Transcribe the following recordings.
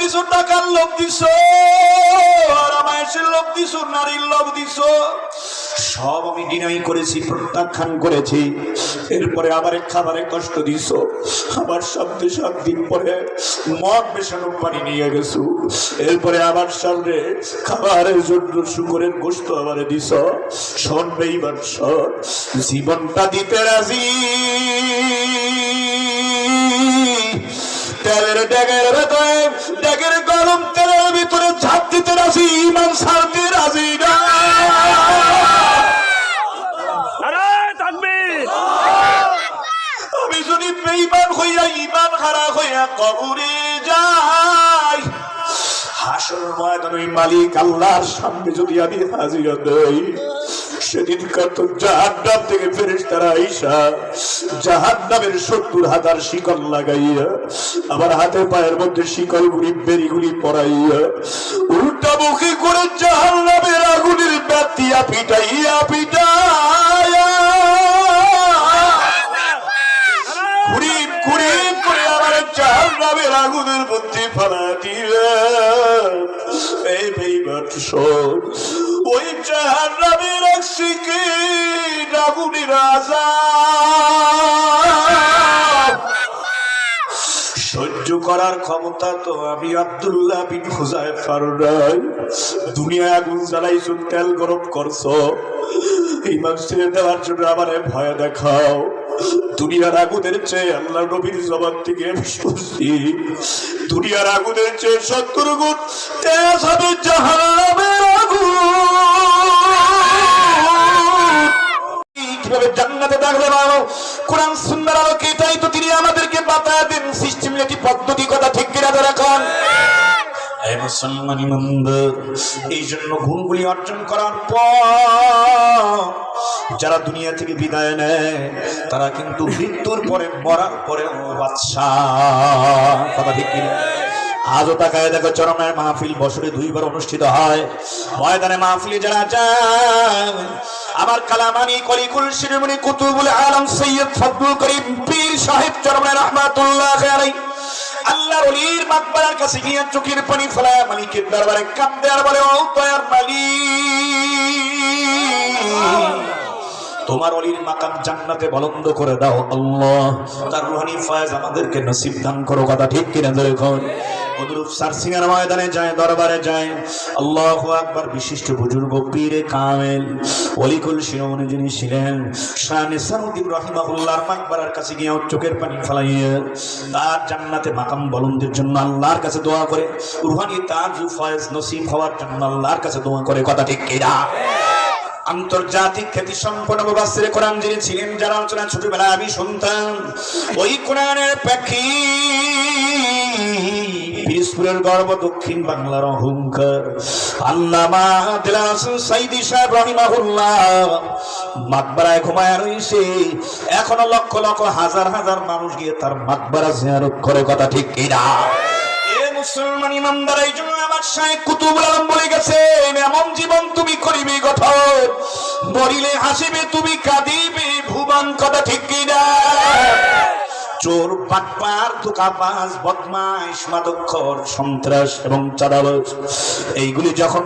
দিছো, টাকার লোভ দিছো, আর আমায়ের লোভ দিছো, নারীর লোভ দিছো, সব আমি ডিনাই করেছি, প্রত্যাখ্যান করেছি। এরপরে আবার খাবারে কষ্ট দিছো, আবার 7 দিন পরে মদ মেশানো পানি নিয়ে গেছো, এরপরে আবার সামনে খাবারের জন্য শুকরের গোশত আবার দিছ। শোন বেঈমান শোন, জীবনটা দিতে রাজি, তেলের ড্যাগের ভেতরে, ড্যাগের গরম তেলের ভিতরে ঝাঁপ দিতে রাজি, ইমান ছাড়তে রাজি না। আমি যদি বেঈমান হইয়া ইমান খারাপ হইয়া কবরে যাই, হাসর ময়দানে মালিক আল্লাহর সামনে যদি আমি হাজিরা দেই, সেদিনকার তো জাহান্নাম থেকে ফেরেশতারা আইসা জাহান্নামের 70,000 শিকল লাগাইয়া, আবার হাতে পায়ের মধ্যে শিকলগুলি বেরিগুলি পরাইয়া, উল্টা মুখী করে জাহান্নামের আগুনের বাতিয়া পিটাইয়া পিটাইয়া ঘুরিব ঘুরিব করে আবার জাহান্নামের আগুনের মধ্যে ফেলা দিবে। এই বেঈমান শোন, ওই জাহান্নামের আশিকি আগুনের আযাব সহ্য করার ক্ষমতা তো আমি আব্দুল্লাহ বিন হুযায়ফার নাই। দুনিয়ায় আগুন জ্বালাইছো, তেল গরম করছো, ইমান ছেড়ে দেওয়ার জন্য আমারে ভয় দেখাও। দুনিয়ার আগুনের চেয়ে আল্লাহ নবীর জবান থেকে আমি শুনছি, দুনিয়ার আগুনের চেয়ে 70 গুণ তেজ হবে জাহান্নামের আগুন। কিভাবে জান্নাতে থাকবে ভালো, কোরআন সুন্নাহর আলোকে এটাই তো তিনি আমাদেরকে বাতায় দেন, সিস্টেমেটিক পদ্ধতি। কথা ঠিক কিনা ধরে রাখুন। এই মুসলমান ইমানদার, এই জন্য গুণগুলি অর্জন করার পর যারা দুনিয়া থেকে বিদায় নেয়, তারা কিন্তু মৃত্যুর পরে, মরার পরে বাদশাহ। কথা ঠিক কিনা? আজও তাকায় দেখো, চরমের মাহফিল বছরে 2 বার অনুষ্ঠিত হয়। ময়দানে মাহফিলে যারা যায়, আমার কালামানি কলিকুল শিরোমণি কুতুবুল আলম সৈয়দ ফজলুল করিম পীর সাহেব চরমের রাহমাতুল্লাহ আলাইহি আল্লাহর ওলির মাকবারার কাছে গিয়ে চোখের পানি ফেলায় মালিকের দরবারে কাঁদে আর বলে, ও দয়ার মালিক, তোমার ওলির মাকাম জান্নাতে বুলন্দ করে দাও আল্লাহ, তার রূহানি ফয়েজ আমাদেরকে নসিব দান করো। কথা ঠিক কিনা দেখুন। অনুরূপ সারসিংহের ময়দানে যায়, দরবারে যায়, আল্লাহু আকবার। বিশিষ্ট বুজুর্গ পীরে কামেল ওলিকুল শিরোমণি যিনি ছিলেন শাহ নিসারউদ্দিন রাহিমাহুল্লাহর মাকবারার কাছে গিয়ে চোখের পানি ফেলাইয়া তার জান্নাতে মাকাম বুলন্দের জন্য আল্লাহর কাছে দোয়া করে, রূহানি তাজ ফয়েজ নসিব হওয়ার জন্য আল্লাহর কাছে দোয়া করে। কথা ঠিক কিনা? আন্তর্জাতিক খ্যাতি সম্পন্ন মুফাসসিরে কোরআন যিনি ছিলেন, যারা আলোচনা ছোটবেলায় আমি শুনতাম, ওই কোরআনের প্রেক্ষী পিরোজপুরের গর্ব, দক্ষিণ বাংলার অহংকার, আল্লামা দিলার হোসেন সাইদি সাহেব রাহিমাহুল্লাহ মাকবারায় ঘুমায় রয়েছে। এখনো লক্ষ লক্ষ হাজার হাজার মানুষ গিয়ে তার মাকবারা জিয়ারত করে। কথা ঠিক কিনা? মুসলমান ইমানদার, এই জন্য আমার শায়েখ কুতুবুল আলম বলে গেছে, এমন জীবন তুমি করিবে গঠন, মরিলে হাসিবে তুমি কাঁদিবে ভুবন। কথা ঠিক কিনা? চোর, বাটপার, ধোঁকাবাজ, বদমাইশ, মাদকখোর, সন্ত্রাস এবং চাঁদাবাজ, এইগুলি যখন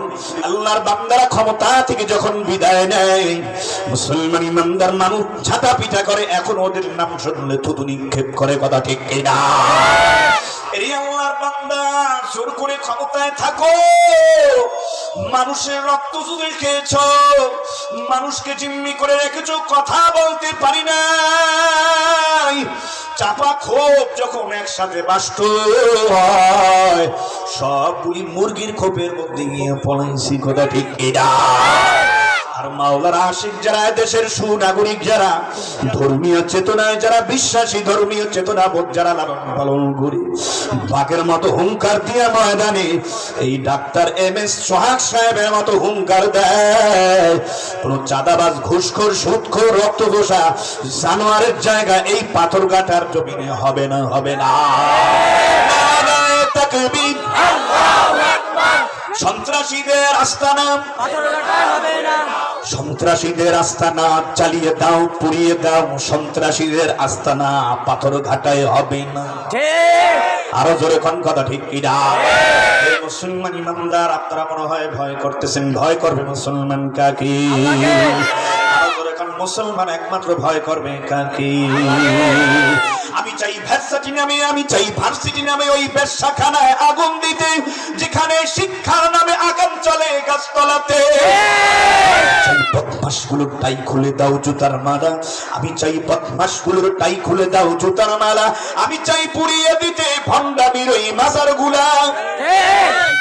আল্লাহর বান্দারা ক্ষমতা থেকে যখন বিদায় নেয়, মুসলমান ইমানদার মানুষ ঝাঁটা পিটা করে, এখন ওদের নাম শুনলে থুতু নিক্ষেপ করে। কথা ঠিক কিনা? এই আল্লাহর বান্দা, জোর করে ক্ষমতায় থাকো, মানুষের রক্ত চুষে খেয়েছ, মানুষকে জিম্মি করে রেখেছো, কথা বলতে পারি নাই, চাপা খোপ যখন একসাথে বাষ্ট হয়, সবগুলি মুরগির খোপের মধ্যে গিয়ে পলাইছি। কথা ঠিক কিনা? আর মাওলার আশিক যারা, দেশের সুনাগরিক যারা, ধর্মীয় চেতনায় যারা বিশ্বাসী, ধর্মীয় চেতনা বোধ যারা লালন পালন করে, বাঘের মতো হুঙ্কার দিয়ে ময়দানে এই ডাক্তার MS সোহাগ সাহেবের মতো হুঙ্কার দেয়, কোন চাঁদাবাজ, ঘুষখোর, সুদখোর, রক্তঘোষা জানোয়ারের জায়গা এই পাথর কাটার জমিনে হবে না, হবে না। তাকবীর, আল্লাহু আকবার। সন্ত্রাসীদের আস্তানা, সন্ত্রাসীদের আস্তানা চালিয়ে দাও, পুড়িয়ে দাও, সন্ত্রাসীদের আস্তানা পাথর ঘাটায় হবে না। আরো জোরে কোন? কথা ঠিক কিনা? মুসলমান ইমানদার, আপনারা মনে হয় ভয় করতেছেন। ভয় করবে মুসলমান কাকে? মুসলমান একমাত্র ভয় করবে কাকে? আমি চাই ভার্সিটি নামে, আমি চাই ভার্সিটি নামে ওই বেশ্যাখানায় আগুন দিতে, যেখানে শিক্ষার নামে আগুন চলে গাছতলাতে। বদমাশগুলোর টাই খুলে দাও জুতার মালা, আমি চাই বদমাশগুলোর টাই খুলে দাও জুতার মালা। আমি চাই পুড়িয়ে দিতে ভণ্ডামির ওই মাজারগুলা।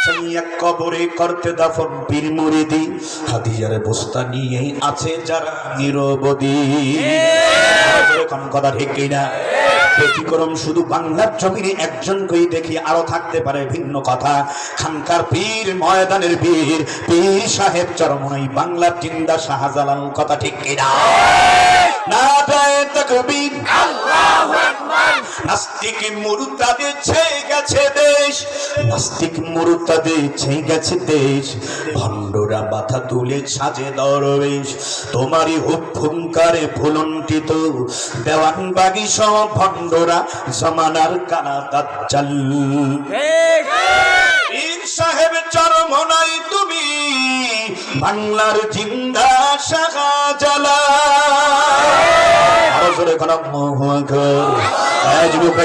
চাই এক কবরে করতে দাফন পীর মুরিদি, হাদিয়ার বস্তা নিয়ে আছে যারা নিরবধি। কোন কথা ঠিক কিনা? ব্যতিক্রম শুধু বাংলার জমিনে একজনকেই দেখি, আরো থাকতে পারে ভিন্ন কথা। খানকার পীর, ময়দানের পীর, পীর সাহেব চরমনাই বাংলার জিন্দা শাহজালাল। কথা ঠিক কিনা? নারায়ে তাকবীর, আল্লাহু আকবার। নাস্তিক মুরতাদে ছেয়ে গেছে দেশ, নাস্তিক মুরতাদে ছেয়ে গেছে দেশ। ভণ্ডরা মাথা তুলে সাজে দরবেশ, তোমারই হুঙ্কারে ফুলন্টিত দেওয়ানবাগী সব ভণ্ডরা জমানার কানা দাজ্জাল। পীর সাহেব চরমনাই তুমি বাংলার জিন্দা শাহজালাল।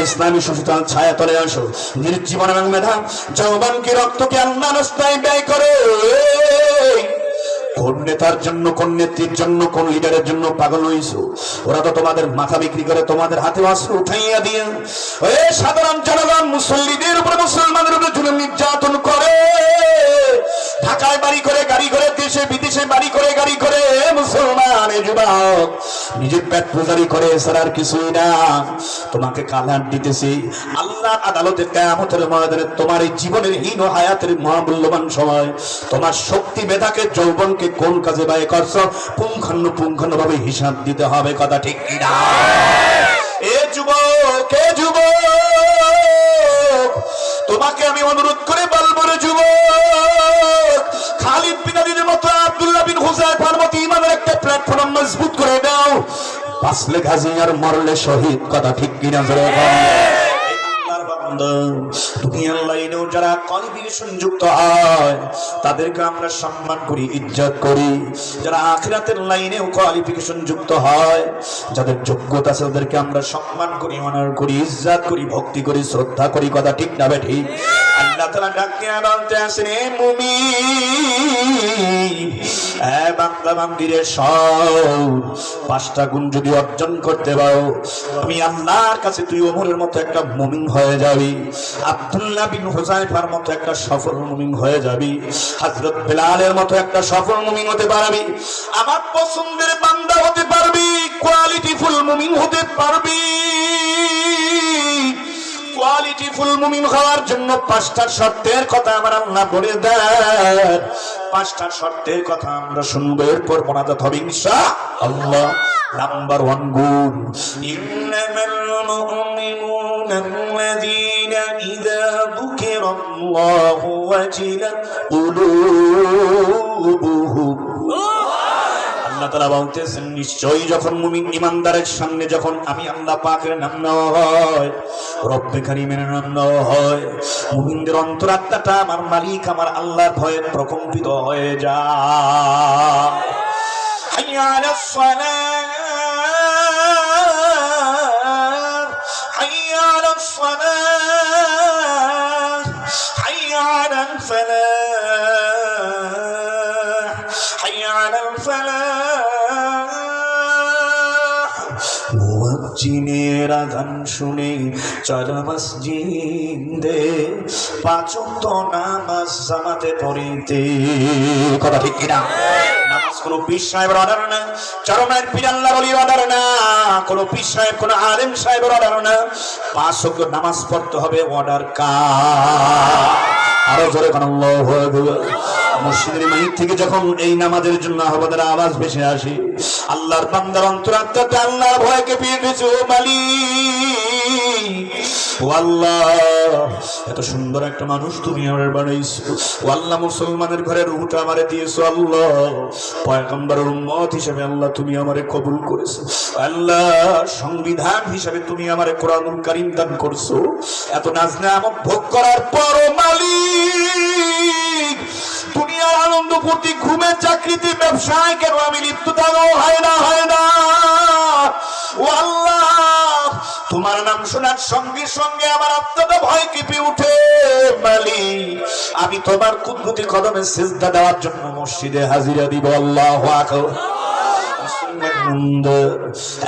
ইসলামী সচেতন ছায়া তলে আসো, নির্জীবন এবং মেধা যৌবনকে রক্তকে আল্লাহর রাস্তায় ব্যয় করে। কোন নেতার জন্য, কোন নেত্রীর জন্য, কোন লিডারের জন্য পাগল হইছো? ওরা তো তোমাদের মাথা বিক্রি করে তোমাদের হাতে অস্ত্র উঠাইয়া দিয়ে ওই সাধারণ জনগণ মুসল্লিদের উপরে, মুসলমানের উপরে জুলুম নির্যাতন করে। ঢাকায় বাড়ি করে, গাড়ি করে, দেশে বিদেশে বাড়ি করে, গাড়ি করে। মুসলমান যুবক নিজের পেট পূজারি করে, এছাড়া আর কিছুই না। তোমাকে কালার দিতেছি আল্লাহর আদালতে, কিয়ামতের ময়দানে। তোমার এই জীবনের হীন হায়াতের মহামূল্যবান সময়, তোমার শক্তি, মেধাকে, যৌবনকে কোন কাজে ব্যয় করছো, পুঙ্খানুপুঙ্খানু ভাবে হিসাব দিতে হবে। কথা ঠিক কিনা? এ যুবক, এ যুবক, তোমাকে আমি অনুরোধ করে বলবো রে যুবক, খালিদ বিন ওলীদের মতো, আব্দুল্লাহ বিন হুযায়ফার মতো ইমানের একটা প্ল্যাটফর্ম মজবুত করে দাও। বাঁচলে গাজী আর মরলে শহীদ। কথা ঠিক কিনা? দুনিয়ার লাইনেও যারা কোয়ালিফিকেশন যুক্ত হয় তাদেরকে আমরা সম্মান করি, ইজ্জত করি। যারা আখিরাতের লাইনেও কোয়ালিফিকেশন যুক্ত হয়, যাদের যোগ্যতা আছে, তাদেরকে আমরা সম্মান করি, অনার করি, ইজ্জত করি, ভক্তি করি, শ্রদ্ধা করি। কথা ঠিক না বেঠিক? আল্লাহ তাআলা ডাকে বলতে আছেন, এ মুমিন, এ বান্দা বান্দিরে সব 5টা গুণ যদি অর্জন করতে পারো, আমি আল্লাহর কাছে তুই ওমরের মতো একটা মুমিন হয়ে যাবি, আব্দুল্লাহ বিন হুযায়ফার মতো একটা সফল মুমিন হয়ে যাবি, হযরত বেলালের মতো একটা সফল মুমিন হতে পারবি, আমার পছন্দের বান্দা হতে পারবি, কোয়ালিটিফুল মুমিন হতে পারবি। কোয়ালিটিফুল মুমিন হওয়ার জন্য 5টা শর্তের কথা আমার আল্লাহ বলে দেন। 5টা শর্তের কথা আমরা শুনবো, এরপর মোনাজাত হবে ইনশাআল্লাহ। নাম্বার 1 গুণ, ইন্নামাল মুমিনুনা আল্লাযীনা ইযা যুকিরাল্লাহু ওয়াজিলাত কুলুবুহুম। আল্লাহ তাআলা বলতেছেন, নিশ্চয়ই যখন মুমিন ইমানদারের সামনে যখন আমি আল্লাহ পাকের নাম নেওয়া হয়, রব্বে কারীমের নাম নেওয়া হয়, মুমিনদের অন্তরাত্মাটা আমার মালিক আমার আল্লাহর ভয়ে প্রকম্পিত হয়ে যায়। হাইয়া আলাস সালাহ, হাইয়া আলাস সালাহ, হাইয়া আলাল ফালাহ, হাইয়া আলাল ফালাহ। মুয়াজ্জিনের আযান শুনে চল মসজিদে, 5 ওয়াক্ত নামাজ জামাতে পড়িতে। কথা ঠিক কিনা? নামাজ কোন পীর সাহেবের অর্ডার না, চরমের পীর আল্লাহর ওলির অর্ডার না, কোন পীর সাহেব, কোন আলেম সাহেবের অর্ডার না। 5 ওয়াক্ত নামাজ পড়তে হবে, অর্ডার কার? আরো জোরে কোন আল্লাহু আকবার। মসজিদের মাইক থেকে যখন এই নামাজের জন্য আহ্বানের আওয়াজ ভেসে আসে, আল্লাহর বান্দার অন্তরাত্মাতে আল্লাহর ভয়কে পেয়ে গেছে। ও মালিক, ও আল্লাহ, এত সুন্দর একটা মানুষ তুমি আমার বানাইছো। ও আল্লাহ, মুসলমানের ঘরে রূহটা আমারে দিয়েছো। আল্লাহ, পয়গম্বরের উম্মত হিসেবে আল্লাহ তুমি আমারে কবুল করেছো। আল্লাহ, সংবিধান হিসেবে তুমি আমারে কোরআনুল কারীম দান করছো। এত নাজ নেয়ামত ভোগ করার পর মালিক ব্যবসায় কেন আমি লিপ্ত থাকবো? হয় না, হয় না। ও আল্লাহ, তোমার নাম শোনার সঙ্গে সঙ্গে আমার আত্মাটা ভয় কেঁপে উঠে। মালিক, আমি তোমার কুদরতি কদমে সিজদা দেওয়ার জন্য মসজিদে হাজিরা দিব। আল্লাহু আকবার।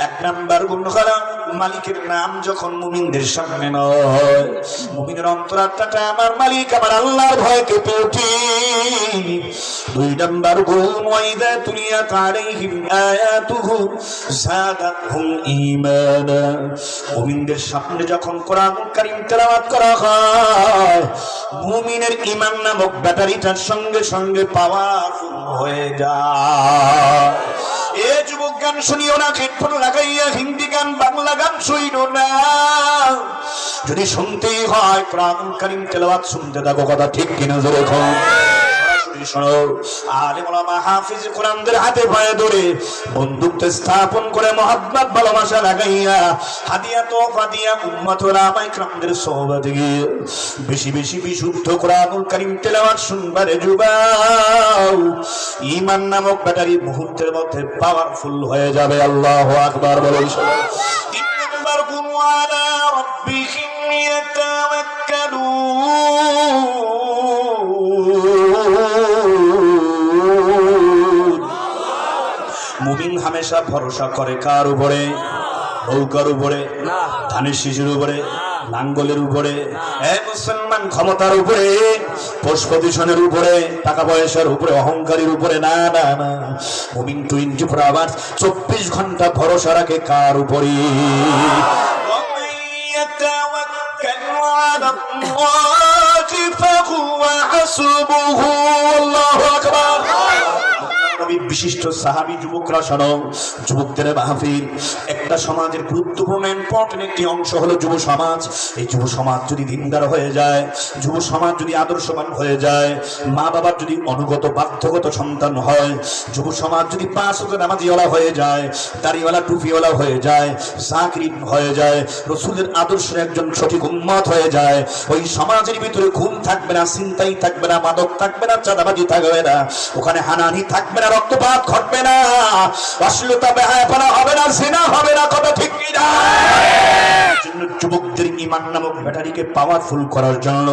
এক নাম্বার গুণ হলো মালিকের নাম যখন মুমিনদের সামনে নয়, মুমিনের অন্তরাত্মাটা আমার মালিক আমার আল্লাহর ভয় কেঁপে ওঠে। দুই নাম্বার গুণ, ওয়াইদা তুলিয়াত আলাইহিম আয়াতুহু যাদাতহুম ঈমানা। মুমিনদের সামনে যখন কোরআনুল কারীম তেলাওয়াত করা হয়, মুমিনের ঈমান নামক ব্যাটারিটার সঙ্গে সঙ্গে পাওয়ারফুল হয়ে যায়। এ যুবক, গান শুনিও না, হেডফোন লাগাইয়া হিন্দি গান বাংলা গান শুনিও না। যদি শুনতেই হয় কোরআনুল কারীম তেলাওয়াত শুনতে থাকো। কথা ঠিক কিনা জোরে বলো। শোনো, আলেম ওলামা হাফিজ কোরআনদের হাতে পায়ে ধরে বন্ধুত্ব স্থাপন করে মহব্বত ভালোবাসা লাগাইয়া হাদিয়া তোফা দিয়া উম্মত ওলামায়ে কিরামদের সোহবতে গিয়ে বেশি বেশি বিশুদ্ধ কোরআনুল কারীম তেলাওয়াত শুনবারে যুবাও, ঈমান নামক ব্যাটারি মুহূর্তের মধ্যে পাওয়ারফুল হয়ে যাবে। আল্লাহু আকবার বলে। তিন নম্বর গুণ, আলা রাব্বিহিম ইয়াতাওয়াক্কালুন। মুমিন হামেশা ভরসা করে কার উপরে? নৌকার উপরে, ধানের শিশুর উপরে, নাঙ্গলের উপরে, মুসলমান ক্ষমতার উপরে, পোস্টপজিশনের উপরে, টাকা পয়সার উপরে, অহংকারের উপরে না, না, না। মুমিন 24 আওয়ার্স 24 ঘন্টা ভরসা রাখে কার উপরে? আল্লাহু আকবার। বিশিষ্ট সাহাবী যুবকরা শোনো, যুবকদের মাহফিল। একটা সমাজের গুরুত্বপূর্ণ ইম্পর্টেন্ট একটি অংশ হলো যুব সমাজ। এই যুব সমাজ যদি দিনদার হয়ে যায়, যুব সমাজ যদি আদর্শবান হয়ে যায়, মা বাবার যদি অনুগত বাধ্যগত সন্তান হয়, যুব সমাজ যদি 5 ওয়াক্ত নামাজিওয়ালা হয়ে যায়, দাড়িওয়ালা টুপিওয়ালা হয়ে যায়, জাকির হয়ে যায়, রাসূলের আদর্শের একজন সঠিক উম্মত হয়ে যায়, ওই সমাজের ভিতরে খুন থাকবে না, ছিনতাই থাকবে না, মাদক থাকবে না, চাঁদাবাজি থাকবে না, ওখানে হানাহানি থাকবে না, রক্তপাত ঘটবে না, অশ্লীলতা বেহায়াপনা হবে না, জিনা হবে না। কথা ঠিক কি না? যুবকদের ঈমান নামক ব্যাটারিকে পাওয়ারফুল করার জন্য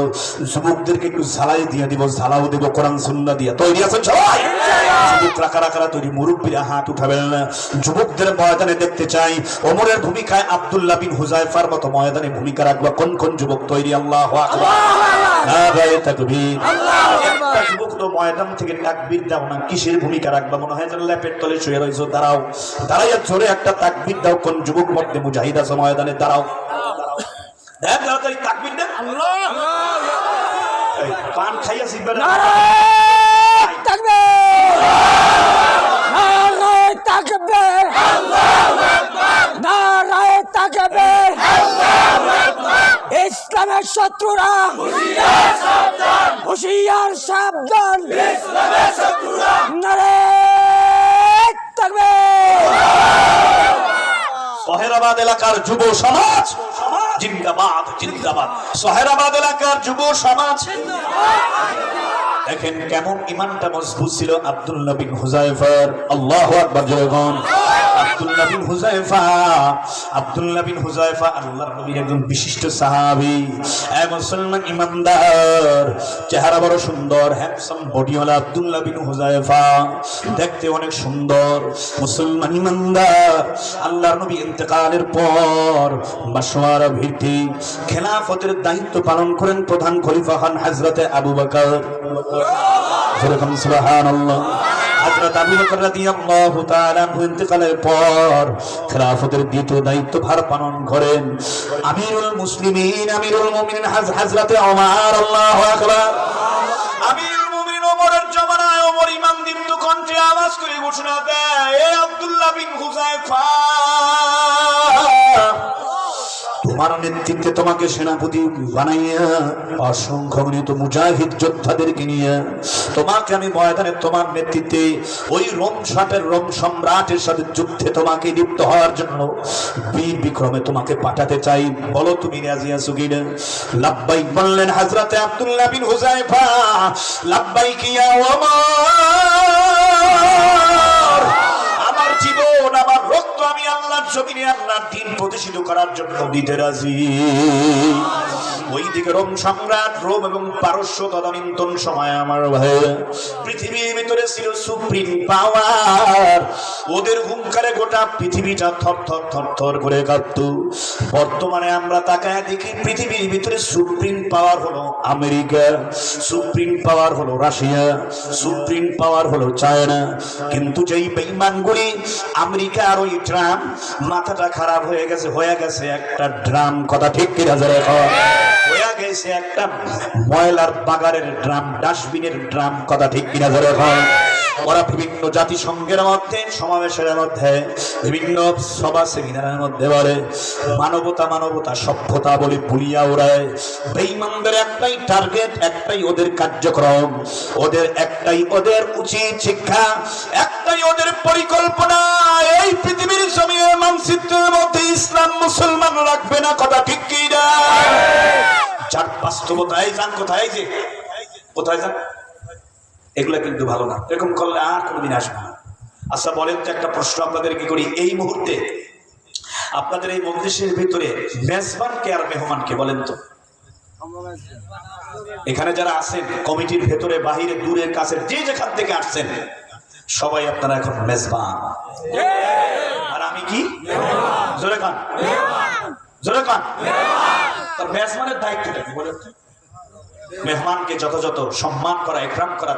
যুবকদেরকে একটু ঝালাই দিয়ে দিব, ঝালাও দেব কোরআন সুন্নাহ দিয়ে। তৈরি আছেন সবাই? যুবকরা কারা কারা তৈরি? মুরব্বীরা হাত উঠাবেন না। যুবকদের ময়দানে দেখতে চাই ওমরের ভূমিকায় আব্দুল্লাহ বিন হুযায়ফার মতো ময়দানে ভূমিকা রাখবা কোন কোন যুবক তৈরি? আল্লাহু আকবার, নারায়ে তাকবীর। একটা যুবক তো ময়দান থেকে তাকবীর দাও না, কিসের ভূমিকা রাখবা? মনে হয় যেন লেপের তলে শুয়ে রইছো। দাঁড়াও, দাঁড়াইয়া জোরে একটা তাকবীর দাও। কোন যুবক মধ্যে মুজাহিদ আছে ময়দানে? দাঁড়াও, দেখ তাড়াতাড়ি তাকবীর দেন। এই পান খাইয়া সিবা না। নারায়ে তাকবীর, নারায়ে তাকবীর, আল্লাহু আকবার, নারায়ে তাকবীর, আল্লাহু আকবার। ইসলামের শত্রুরা হুঁশিয়ার সাবধান, হুঁশিয়ার সাবধান, ইসলামের শত্রুরা। নারায়ে তাকবীর। সোহেরাবাদ এলাকার যুব সমাজ জিন্দাবাদ, জিন্দাবাদ। সোহেরাবাদ এলাকার যুব সমাজ দেখেন কেমন ঈমানটা মজবুত ছিল আব্দুল্লাহ বিন হুযায়ফার। আল্লাহু আকবার জোরে বলুন। আব্দুল্লাহ বিন হুযায়ফা, আব্দুল্লাহ বিন হুযায়ফা আল্লাহর নবীর একজন বিশিষ্ট সাহাবী, এক মুসলমান ইমানদার, চেহারা বড় সুন্দর, হ্যান্ডসাম বডিওয়ালা আব্দুল্লাহ বিন হুযায়ফা, দেখতে অনেক সুন্দর, মুসলমান ইমানদার। আল্লাহর নবী ইন্তেকালের পর বাসওয়ারা ভিত্তি খেলাফতের দায়িত্ব পালন করেন প্রধান খলিফা হন হযরতে আবু বকর। যেরকম সুবহানাল্লাহ। হযরত আবু বকর রাদিয়াল্লাহু তাআলা ইন্তেকালের পর খেলাফতের দ্বিতীয় দায়িত্বভার পালন করেন আমিরুল মুসলিমিন, আমিরুল মুমিনিন হযরতে ওমর। আল্লাহু আকবার। আমিরুল মুমিনিন ওমরের জামানায় ওমর ইমাম দীপ্ত কণ্ঠে আওয়াজ করে ঘোষণা দেয়, এ আব্দুল্লাহ বিন হুযায়ফা, তোমার নেতৃত্বে তোমাকে সেনাপতি বানাইয়া অসংখ্য গণিত মুজাহিদ যোদ্ধাদেরকে নিয়ে তোমাকে আমি ময়দানে তোমার নেতৃত্বে ওই রোম সম্রাটের সাথে যুদ্ধে তোমাকে লিপ্ত হওয়ার জন্য বীর বিক্রমে তোমাকে পাঠাতে চাই। বলো তুমি রাজি আছো কিনা? লাব্বাইক বললেন হযরতে আব্দুল্লাহ বিন হুযায়ফা। লাব্বাইক ইয়া ওমর। জমিনে আল্লাহর দ্বীন প্রতিষ্ঠিত করার জন্য দিতে রাজি। ওইদিকে রোম সম্রাট, রোম এবং পারস্য তদানীন্তন সময় আমার ভাই পৃথিবীর ভিতরে ছিল সুপ্রিম পাওয়ার। ওদের হুঙ্কারে গোটা পৃথিবীটা থর থর থর থর করে কাঁপত। বর্তমানে আমরা তাকায় দেখি পৃথিবীর ভিতরে সুপ্রিম পাওয়ার হলো আমেরিকা, সুপ্রিম পাওয়ার হলো রাশিয়া, সুপ্রিম পাওয়ার হলো চায়না। কিন্তু যেই বেঈমানগুলি আমেরিকা আর ওই ট্রাম্প, মাথাটা খারাপ হয়ে গেছে একটা ড্রাম, কথা ঠিক কি রাজা রেখো, হয়ে গেছে একটা ময়লার বাগারের ড্রাম, ডাস্টবিনের ড্রাম, কথা ঠিক কিনা ধরে হয়। ওরা বিভিন্ন জাতিসংঘের মধ্যে, সমাবেশের মধ্যে, বিভিন্ন সভা সেমিনারের মধ্যে বলে মানবতা মানবতা, সভ্যতা বলে ভুলিয়া ওড়ায়। বেঈমানদের একটাই টার্গেট, একটাই ওদের কার্যক্রম, ওদের একটাই ওদের উচিত শিক্ষা, একটাই ওদের পরিকল্পনা। এই পৃথিবীর জমিনের মানচিত্রের মধ্যে ইসলাম মুসলমান রাখবে না, কথা ঠিক কি না? যার বাস্তবতায় যান, কোথায় যে কোথায় যান, এগুলা কিন্তু ভালো না। এরকম করলে আর কোনোদিন আসবে না। আচ্ছা বলেন তো, একটা প্রশ্ন আপনাদের কি করি, এই মুহূর্তে আপনাদের এই মজলিসের ভিতরে মেজবানকে আর মেহমানকে বলেন তো? এখানে যারা আছেন কমিটির ভেতরে, বাহিরে, দূরের কাছে, যে যেখান থেকে আসছেন, সবাই আপনারা এখন মেজবান। আর আমি কি? জোরে কান, জোরে কান। তার মেজবানের দায়িত্বটা কি বলেন তো? মেহমানকে যথাযথ সম্মান করা, ইকরাম করা,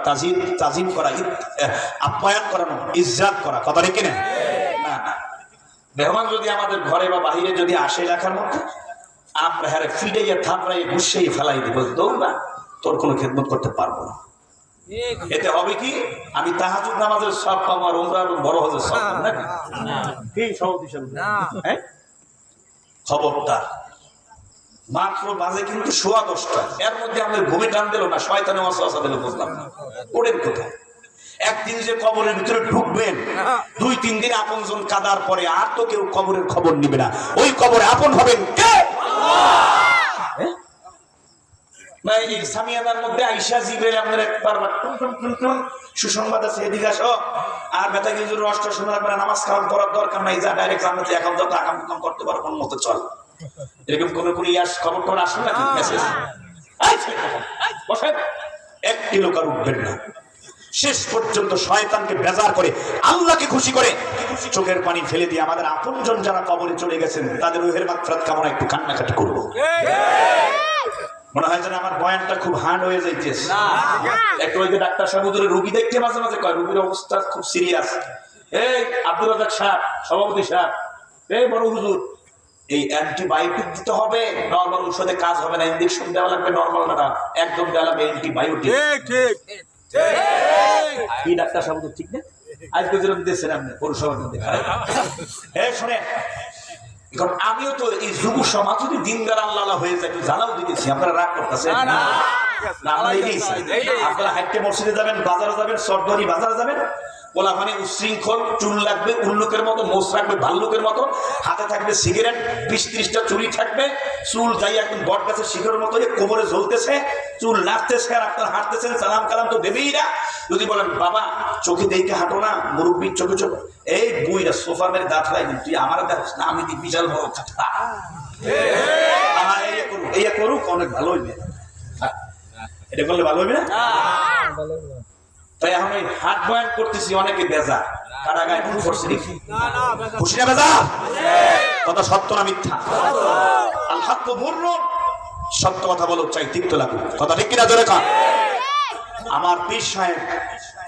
তাজিম করা, আপ্যায়ন করানো, ইজ্জত করা, কথা ঠিক কিনা? না না, মেহমান যদি আমাদের ঘরে বা বাহিরে যদি আসে এলাকার মধ্যে, আমরা হ্যাঁ ফিডাইয়া থাপড়াইয়া গুছিয়ে ফেলাই দিব, দৌড়া, তোর কোনো খেদমত করতে পারবো না। এতে হবে কি, আমি তাহাজ্জুদ নামাজের সব পাবো আর উমরা এবং বড় হজের সব পাবো নাকি? খবরদার, মাত্র বাজে কিন্তু 10:15, এর মধ্যে আমাদের ঘুমে টান দিল না, শয়তানে ওয়াসওয়াসা দিল, বুঝলাম না ওদের কোথায়। একদিন যে কবরের ভিতরে ঢুকবেন, 2-3 দিন আপনজন কাদার পরে আর তো কেউ কবরের খবর নিবে না। ওই কবরে আপন হবেন কে? সামিয়ানার মধ্যে আইসা জিবরাইল আমাদের একবার সুসংবাদ আছে, এদিকে আসো, আর বেতা গিজুর অষ্ট শোনা লাগবে না, নামাজ কালাম করার দরকার নাই, যা ডাইরেক্ট জান্নাতে এখন তো আকাম কাম করতে পারো, কোন মতো চল। এরকম কোন ইয়াস খবর টবর আসবে নাকি? মেসেজ বসেন, একটি লোক আর উঠবেন না। শেষ পর্যন্ত শয়তানকে বেজার করে, আল্লাহকে খুশি করে, চোখের পানি ফেলে দিয়ে আমাদের আপনজন যারা কবরে চলে গেছেন তাদের রূহের মাগফিরাত কামনা একটু কান্নাকাটি করবো। মনে হয় যেন আমার বয়ানটা খুব হার্ড হয়ে যাইতেছে। একটু ওই যে ডাক্তার সাহেব রোগী দেখতে মাঝে মাঝে কয় রোগীর অবস্থা খুব সিরিয়াস, এই আব্দুল রাজাক সাহেব, সভাপতি সাহেব, এই বড় হুজুর, এই অ্যান্টিবায়োটিক দিতে হবে, নরমাল ঔষধে কাজ হবে না, ইনজেকশন দেওয়া লাগবে, নরমাল না, একদম দেওয়া লাগবে অ্যান্টিবায়োটিক। কি ডাক্তার সাহেব ঠিক না? আজকে যেরকম দিয়েছেন আপনি পৌরসভার মধ্যে, শোনেন, এখন আমিও তো এই যুব সমাজ যদি দিনদার আল্লাহ হয়ে যায়, জানাও দিতেছি, আপনারা রাগ করতেছেন না? আপনারা হাইটে মসজিদে যাবেন, বাজারে যাবেন, সরদরি বাজারে যাবেন, পোলাপানি উশৃঙ্খল, চুল লাগবে উল্লুকের মতো, মোষ রাখবে ভাল্লুকের মতো, হাতে থাকবে সিগারেট, 20-30টা চুরি থাকবে, চুল যাই একদম বট গাছের শিখরের মতো কোমরে ঝলতেছে, চুল নাচতেছে, আর আপনারা হাঁটতেছেন, সালাম কালাম তো দেবেই না। যদি বলেন বাবা চোখে দেখে হাঁটো না, মুরব্বীর চোখে চোখ, এই বুইরা সোফা মেরে দাঁত লাইনি, তুই আমার দেখছ না, আমি বিশাল বড় কথা, এই করুক, অনেক ভালো হইবে, এটা করলে ভালো হইবে না? তাই এখন ওই হাট বয়ান করতেছি, অনেকে বেজা, কারা গায়ে খুশি করছে দেখি, খুশি না বেজা? কথা সত্য না মিথ্যা? আল হক মুররুন, সত্য কথা বলো চাই তিক্ত লাগুক, কথা ঠিক কিনা জোরে কান। আমার পীর সাহেব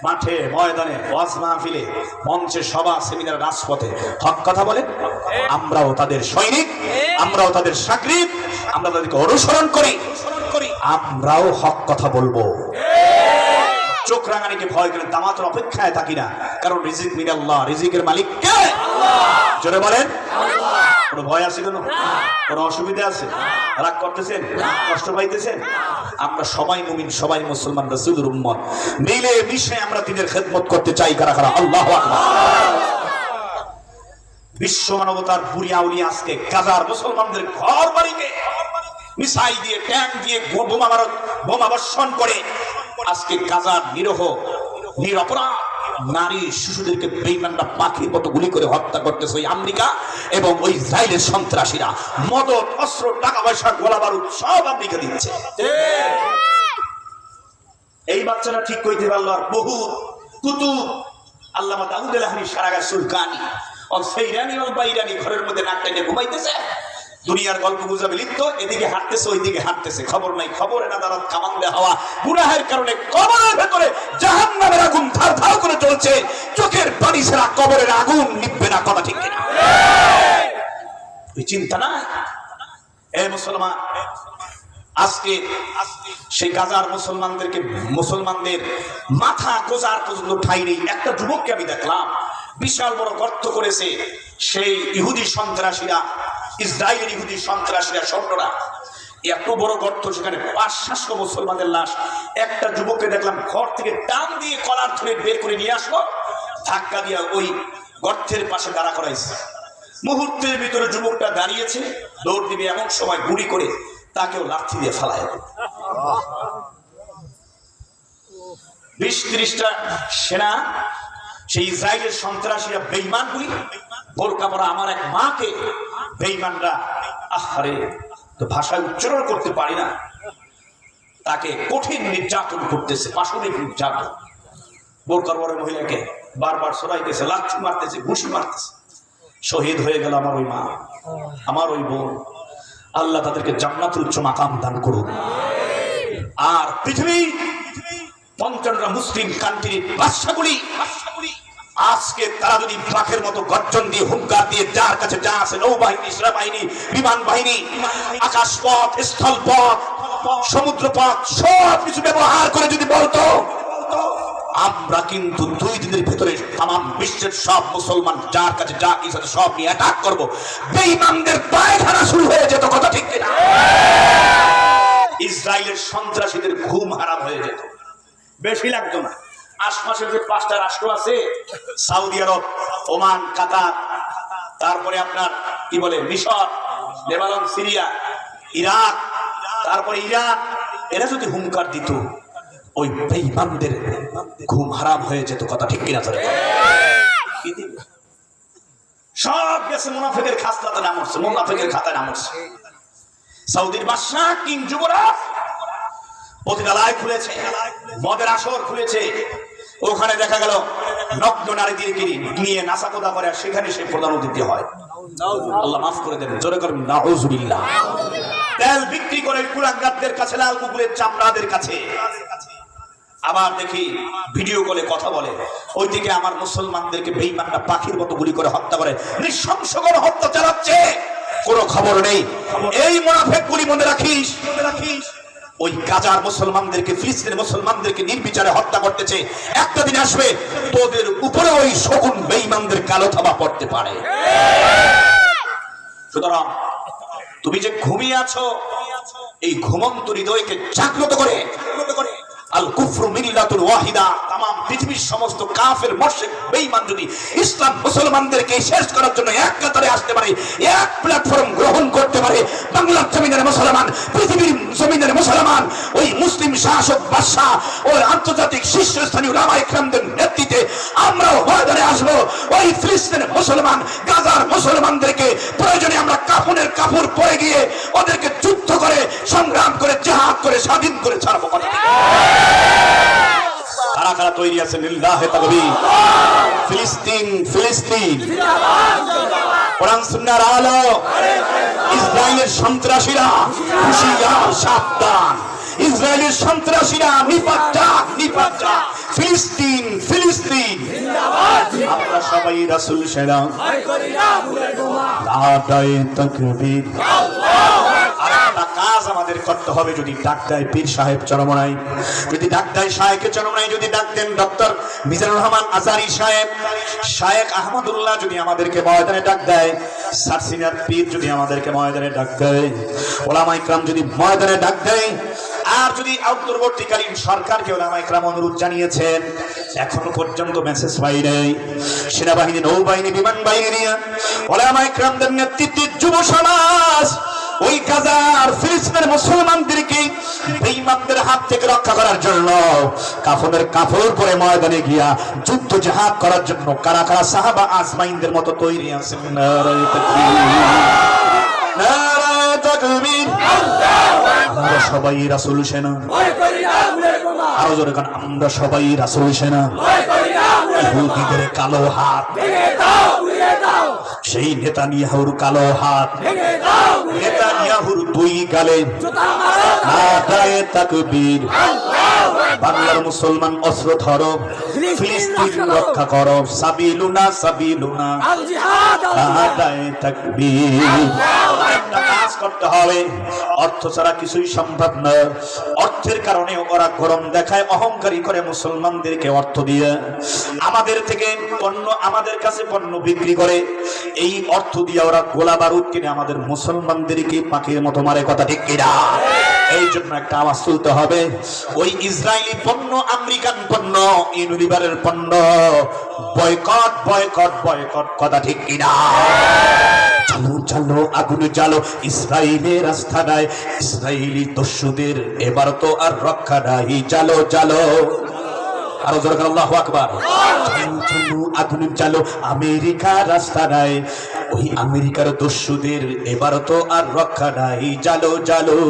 মাঠে, ময়দানে, ওয়াজ মাহফিলে, মঞ্চে, সভা, সেমিনার, রাজপথে হক কথা বলে, আমরাও তাদের সৈনিক, আমরাও তাদের সাকরিদ, আমরা তাদেরকে অনুসরণ করি, আমরাও হক কথা বলবো। চোখ রাঙানিকে ভয় করে দামাতের অপেক্ষায় থাকি না, কারণ রিজিক মিনাল্লাহ, রিজিকের মালিক কে? জোরে বলেন। কোনো ভয় আছে? কোনো অসুবিধা আছে? রাগ করতেছেন? কষ্ট পাইতেছেন? আমরা সবাই মুমিন, সবাই মুসলমান, রাসূলের উম্মত, মিলে মিশে আমরা দিনের খেদমত করতে চাই। কারা কারা? আল্লাহু আকবার। বিশ্ব মানবতার বুড়ি আউলিয়া আজকে গাজার মুসলমানদের ঘর বাড়িতে মিসাইল দিয়ে, ট্যাঙ্ক দিয়ে, বোমা বর্ষণ করে আজকে গাজার নিরহ, নিরপরাধ নারী শিশুদেরকে বেঈমানরা পাখির মতো গুলি করে হত্যা করতেছে ওই আমেরিকা এবং ওই ইসরায়েলের সন্ত্রাসীরা। মদত, অস্ত্র, টাকা পয়সা, গোলা বারুদ সব আমেরিকা দিচ্ছে। এই বাচ্চারা ঠিক কইতে পারলো আর বহু কুতুব আল্লামা দাউদ আল-হানি সারাগা সুলকানি আর সেইরানি ও বাইরানি ঘরের মধ্যে নাক টেনে ঘুমাইতেছে, দুনিয়ার গল্প গুজবে লিপ্ত, এদিকে হাঁটতেছে ওইদিকে হাঁটতেছে, খবর নাই। খবরে না দাঁড়াত কামান্দে হাওয়া, গুনাহের কারণে কবরের ভেতরে জাহান্নামের আগুন ধার ধার করে চলছে। চোখের পানি ছাড়া কবরের আগুন নিভবে না, কথা ঠিক কিনা? এই চিন্তা নাই। এ মুসলমান, আজকে সেই গাজার মুসলমানদের মাথা গোজার পর্যন্ত ঠাই নেই। একটা যুবককে আমি দেখলাম বিশাল বড় গর্ত করেছে সেই ইহুদি সন্ত্রাসীরা, ইসরায়েলের ইহুদি সন্ত্রাসীরা, সৈন্যরা। এত বড় গর্ত, সেখানে 500 মুসলমানের লাশ। একটা যুবককে দেখলাম ঘর থেকে টান দিয়ে কলার ধরে বের করে নিয়ে আসলো, ধাক্কা দিয়ে ওই গর্তের পাশে দাঁড়া করাইছে। মুহূর্তের ভিতরে যুবকটা দাঁড়িয়েছে, দৌড় দিবে এমন সময় গুলি করে তাকেও লাঠি দিয়ে ফেলায়। 20-30টা সেনা, সেই ইসরায়েলের সন্ত্রাসীরা বেঈমানগুলি বোরকা পরা আমার এক মাকে বেঈমানরা, আহারে তো ভাষায় উচ্চারণ করতে পারি না, তাকে কঠিন নির্যাতন করতেছে, পাশবিক নির্যাতন। বোরকা পরা মহিলাকে বারবার সরাইতেছে, লাঠি মারতেছে, ঘুষি মারতেছে। শহীদ হয়ে গেল আমার ওই মা, আমার ওই বোন। আল্লাহ তাদেরকে জান্নাতুল উচ্চ মাকাম দান করুন। আর পৃথিবী 55টা মুসলিম কান্ট্রির বাদশাগুলি আজকে তারা যদি বাঘের মতো গর্জন দিয়ে হুঙ্কার দিয়ে যার কাছে যা আছে, নৌবাহিনী, সেনাবাহিনী, বিমান বাহিনী, আকাশপথ, স্থলপথ, সমুদ্রপথ সব কিছু ব্যবহার করে যদি বলতো, আমরা কিন্তু 2 দিনের ভিতরে তাম বিশ্বের সব মুসলমান যার কাছে যা কিছু আছে সব নিয়ে অ্যাটাক করবো। বেঈমানদের পায়খানা শুরু হয়ে যেত, কথা ঠিক কিনা? ইসরায়েলের সন্ত্রাসীদের ঘুম হারাম হয়ে যেত, বেশি লাগতো না। আশপাশের যে 5টা রাষ্ট্র আছে, সৌদি আরব, ওমান, কাতার, তারপরে আপনার কি বলে মিশর, লেবানন, সিরিয়া, ইরাক, তারপরে ইরান, এরা যদি হুঙ্কার দিত, ওই বেঈমানদের ঘুম হারাম হয়ে যেত, কথা ঠিক কিনা? সব গেছে মুনাফিকের খাসলাতে নাম উঠছে, মুনাফিকের খাতায় নাম উঠছে। সৌদির বাদশা কিং যুবরাজ পতিতালয় খুলেছে, মদের আসর খুলেছে। ওখানে দেখা গেল নগ্ন নারীদেরকে নিয়ে নাসাকোদা করে, সেখানে সে প্রধান অতিথি হয়। আল্লাহ মাফ করে দেন, জোরে করেন নাউজুবিল্লাহ। তেল বিক্রি করে কুলাঙ্গারদের কাছে, লাল কুকুরের চামড়াদের কাছে। আবার দেখি ভিডিও কলে কথা বলে, ওইদিকে আমার মুসলমানদেরকে বেঈমানরা পাখির মতো গুলি করে হত্যা করে, নৃশংস হত্যা চালাচ্ছে, কোনো খবর নেই। এই মুনাফিক গুলি মনে রাখিস, ওই গাজার মুসলমানদেরকে, ফিলিস্তিনের মুসলমানদেরকে নির্বিচারে হত্যা করতেছে। একটা দিন আসবে তোদের উপরে ওই শকুন বেঈমানদের কালো থাবা পড়তে পারে। সুতরাং তুমি যে ঘুমিয়ে আছো, এই ঘুমন্ত হৃদয়কে জাগ্রত করে, আল কুফরু মিল্লাতুন ওয়াহিদা, तमाम পৃথিবীর সমস্ত কাফের মুশরিক বেঈমান যদি ইসলাম মুসলমানদেরকে শেষ করার জন্য এক কাতারে আসতে পারে, এক প্ল্যাটফর্ম গ্রহণ করতে পারে, বাংলার জমিনের মুসলমান, পৃথিবীর জমিনের মুসলমান, ওই মুসলিম শাসক বাদশা ও আন্তর্জাতিক শীর্ষস্থানীয় উলামায়ে কেরামদের নেতৃত্বে আমরাও ময়দানে আসবো। ওই ফিলিস্তিনের মুসলমান, গাজার মুসলমানদেরকে প্রয়োজনে আমরা কাফনের কাপড় পরে গিয়ে ওদেরকে যুদ্ধ করে, সংগ্রাম করে, জিহাদ করে স্বাধীন করে ছাড়বো। কারা কারা তৈরি আছে? লিল্লাহে তাকবীর। ফিলিস্তিন, ফিলিস্তিন, কোরআন সুন্নাহর আলো। ইসরায়েলের সন্ত্রাসীরা হুঁশিয়ার, সাবধান। ইসরায়েলের সন্ত্রাসীরা নিপাত, নিপাত। ফিলিস্তিন, ফিলিস্তিন, আমরা সবাই রাসূল সেনা, নাদায়ে তাকবীর। কাজ আমাদের করতে হবে। যদি ডাক দেয় পীর সাহেব চরমনাই, যদি ডাক দেয় শায়েখ চরমনাই, যদি ডাক দেন ডক্টর মিজানুর রহমান আজারি সাহেব, শায়েখ আহমদুল্লাহ যদি আমাদেরকে ময়দানে ডাক দেয়, সারসিনার পীর যদি আমাদেরকে ময়দানে ডাক দেয়, ওলামায়ে কেরাম যদি ময়দানে ডাক দেয়, আর যদি অন্তর্বর্তীকালীন সরকারকে ওলামায়ে কেরাম অনুরোধ জানিয়েছেন, এখনো পর্যন্ত মেসেজ পাই নাই, সেনাবাহিনী, নৌবাহিনী, বিমান বাহিনী নিয়ে ওলামায়ে কেরামদের নেতৃত্বে যুব সমাজ ওই গাজার ফিলিস্তিনের মুসলমানদেরকে বেঈমানদের হাত থেকে রক্ষা করার জন্য কাফনের কাপড় পরে ময়দানে গিয়া যুদ্ধ জিহাদ করার জন্য কারা কারা সাহাবা আজমাইনদের মতো তৈরি আছেন? নারায়ে তাকবীর, নারায়ে তাকবীর। আমরা সবাই রাসূল সেনা, আরো জোরে গান, আমরা সবাই রাসূল সেনা। ইহুদিদের কালো হাত, সেই নেতানিয়াহুর কালো হাত, নেতানিয়াহুর দুই গালে নারায়ে তাকবীর। বাংলার মুসলমান অস্ত্র ধরো, ফিলিস্তিন রক্ষা করো, সাবিলুনা সাবিলুনা নারায়ে তাকবীর। কাজ করতে হবে, অর্থ ছাড়া কিছুই সম্ভব না। অর্থের কারণে ওরা গরম দেখায়, অহংকারী করে মুসলমানদেরকে অর্থ দিয়ে আমাদের থেকে পণ্য, আমাদের কাছে পণ্য বিক্রি করে। এই অর্থ দিয়ে ওরা গোলা বারুদ কিনে আমাদের মুসলমানদেরকে পাখির মতো মারে। কথা ঠিক কিনা? এই জন্য একটা আওয়াজ তুলতে হবে, ওই ইসরায়েলি পণ্য, আমেরিকান পণ্য, ইউনিলিভারের পণ্য বয়কট বয়কট বয়কট। কথা ঠিক কিনা? চালো চালো আগুন জ্বালো, ইসরায়েলের রাস্তা নাই, ইসরায়েলি দস্যুদের এবার তো আর রক্ষা নাই। চালো চালো, আরো জোরে করে আল্লাহু আকবার। চালো আগুন জ্বালো, আমেরিকার রাস্তা নাই, ওই আমেরিকার দস্যুদের এবার তো আর রক্ষা নাই। জালো জালো,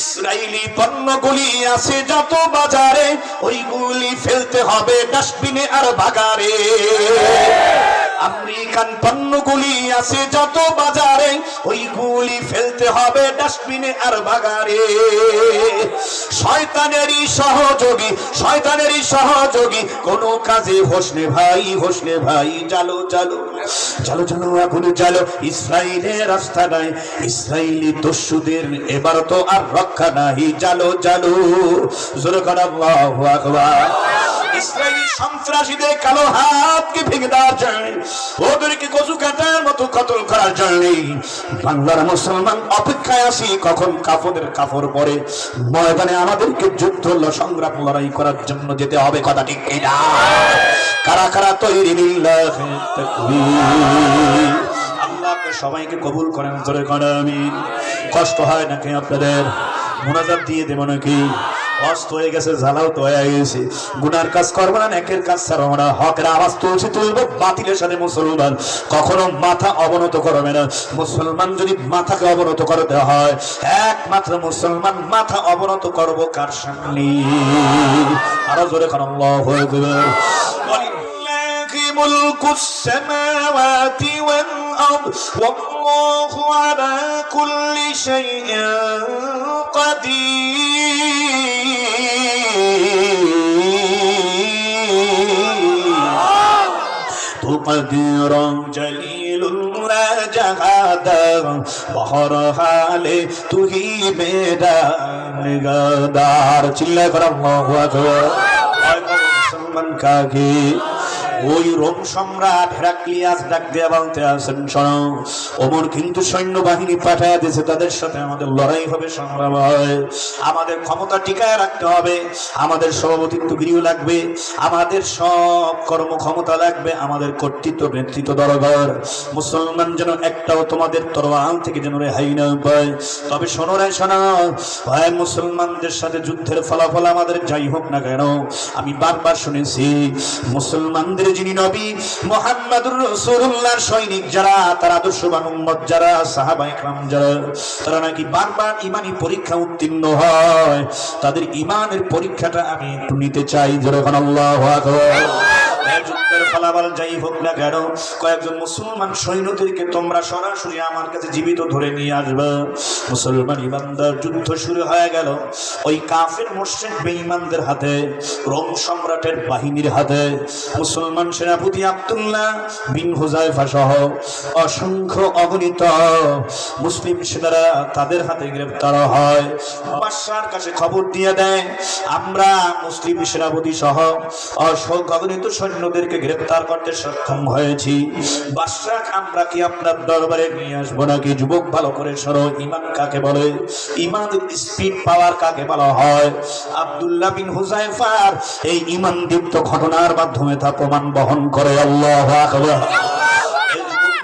ইসরায়েলি পণ্যগুলি আছে যত বাজারে, ওইগুলি ফেলতে হবে ডাস্টবিনে আর বাগারে। আমেরিকান পণ্যগুলি আছে যত বাজারে, ওইগুলি ফেলতে হবে ডাস্টবিনে আর বাগারে। শয়তানেরই সহযোগী, শয়তানেরই সহযোগী কোনো কাজে হোসনে ভাই, হোসনে ভাই। জালো জালো, জালো জালো আগুন জ্বালো, ইসরায়েলের রাস্তা নাই, ইসরায়েলি দস্যুদের এবার তো আর রক্ষা নাই। জালো জালো, জোরে করে আল্লাহু আকবার। ইসরায়েলি সন্ত্রাসীদের কালো হাতকে ভেঙে দেওয়ার জন্য, ওদেরকে কচু কাটার মতো কতল করার জন্য বাংলার মুসলমান অপেক্ষায় আছি কখন কাফনের কাপড় পরে ময়দানে আমাদেরকে যুদ্ধ সংগ্রাম লড়াই করার জন্য যেতে হবে। কথা ঠিক কিনা? কারা কারা তৈরি? লিল্লাহি তাকবীর। আল্লাহকে সবাইকে কবুল করেন, জোরে করে আমিন। কষ্ট হয় নাকি আপনাদের? মুনাজাত দিয়ে দেব নাকি? অস্ত হয়ে গেছে, জ্বালাও তো হয়ে গেছে। গুনার কাজ করবো না, নেকের কাজ ছাড়বো না। হকের আওয়াজ তুলছি, তুলবো। বাতিলের সাথে মুসলমান কখনো মাথা অবনত করবে না। মুসলমান যদি মাথাকে অবনত করতে হয়, একমাত্র মুসলমান মাথা অবনত করবো কার সামনে? আরো জোরে কারণ আল্লাহু আকবার। ملك السماوات والأرض والله على كل شيء قدير تقدير جليل لا جهادا بحر حالي تهي मेरा निगादार। चिल्ला कर अल्लाहु अकबर। मुसलमान का की ওই রোম সম্রাট হেরাক্লিয়াস ডাক দিয়ে বলতে আছেন, শোনো, ওমর কিন্তু সৈন্যবাহিনী পাঠায় দিয়েছে, তাদের সাথে আমাদের লড়াই হবে, সংগ্রাম হয়। আমাদের ক্ষমতা টিকায় রাখতে হবে, আমাদের সভাপতিত্বগিরিও লাগবে, আমাদের সব কর্মক্ষমতা লাগবে, আমাদের কর্তৃত্ব নেতৃত্ব দরকার। মুসলমান যেন একটাও তোমাদের তরোয়াল থেকে যেন রেহাই না পায়। তবে শোনো রে শোনো ভাই, মুসলমানদের সাথে যুদ্ধের ফলাফল আমাদের যাই হোক না কেন, আমি বারবার শুনেছি মুসলমানদের যিনি নবী মুহাম্মদুর রাসূলুল্লাহর সৈনিক যারা, তার আদর্শবান উম্মত যারা, সাহাবা ইকরাম যারা, তারা নাকি বারবার ঈমানি পরীক্ষা উত্তীর্ণ হয়। তাদের ঈমানের পরীক্ষাটা আমি একটু নিতে চাই। যখন আল্লাহু আকবার। যুদ্ধের ফলাফল যাই হোক না কেন, কয়েকজন মুসলমান সৈন্যদেরকে তোমরা সরাসরি আমার কাছে জীবিত ধরে নিয়ে আসবে। মুসলমান ইমানদার যুদ্ধ শুরু হয়ে গেল ওই কাফের মুশরিক বেঈমানদের হাতে, রোম সম্রাটের বাহিনীর হাতে। মুসলমান সেনাপতি আব্দুল্লাহ বিন হুযায়ফা সহ অসংখ্য অগণিত মুসলিম সেনারা তাদের হাতে গ্রেফতার হয়। বাদশার কাছে খবর দিয়ে দেয়, আমরা মুসলিম সেনাপতি সহ অসংখ্য অগণিত সৈন্যদেরকে গ্রেফতার করতে সক্ষম হয়েছি। বাদশা, আমরা কি আপনার দরবারে নিয়ে আসবো নাকি? যুবক ভালো করে শোনো, ঈমান কাকে বলে, ঈমানের স্পিড পাওয়ার কাকে বলা হয়? আব্দুল্লাহ বিন হুযায়ফার এই ঈমান দীপ্ত ঘটনার মাধ্যমে তা প্রমাণ বহন করে। আল্লাহু আকবার।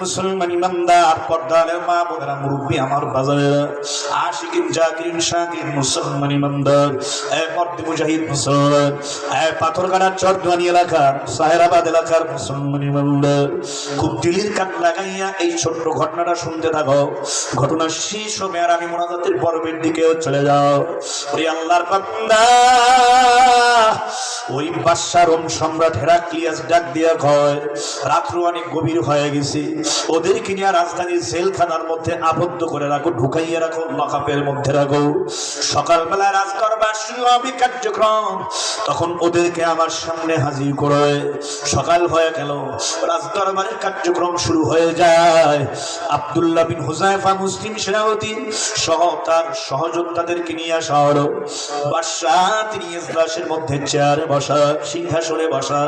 মুসলমান ইমানদার পর্দার মা বোনেরা মুরব্বী আমার বাজারেরা আশিকিন জাকিরিন শাকির মুসলমান ইমানদার পর্দে মুজাহিদ মুসলমান পাথরঘাটার চরদুয়ানি এলাকার সাহেরাবাদ এলাকার মুসলমান ইমানদার খুব দিলের কান লাগাইয়া এই ছোট্ট ঘটনাটা শুনতে থাকো। ঘটনা শেষ হবে আর আমি মোনাজাতের পর্বের দিকেও চলে যাও। ওই আল্লাহর বান্দা ওই বাদশাহ রোম সম্রাট হেরাক্লিয়াস ডাক দিয়া কয়, রাত্র অনেক গভীর হয়ে গেছে, ওদেরকে নিয়ে রাজধানীর জেলখানার মধ্যে আবদ্ধ করে রাখো, ঢুকাইয়া রাখো, লকআপের মধ্যে রাখো। সকালবেলা রাজদরবার শুরু হবে কার্যক্রম, তখন ওদেরকে আমার সামনে হাজির করে। সকাল হয়ে গেল, রাজদরবারের কার্যক্রম শুরু হয়ে যায়। আব্দুল্লাহ বিন হুযায়ফা মুসলিম সেনাপতি সহ তার সহযোদ্ধাদেরকে নিয়ে আসা হলো। বাদশাহ তিনি ইজলাসের মধ্যে চেয়ারে বসা, সিংহাসনে বসা।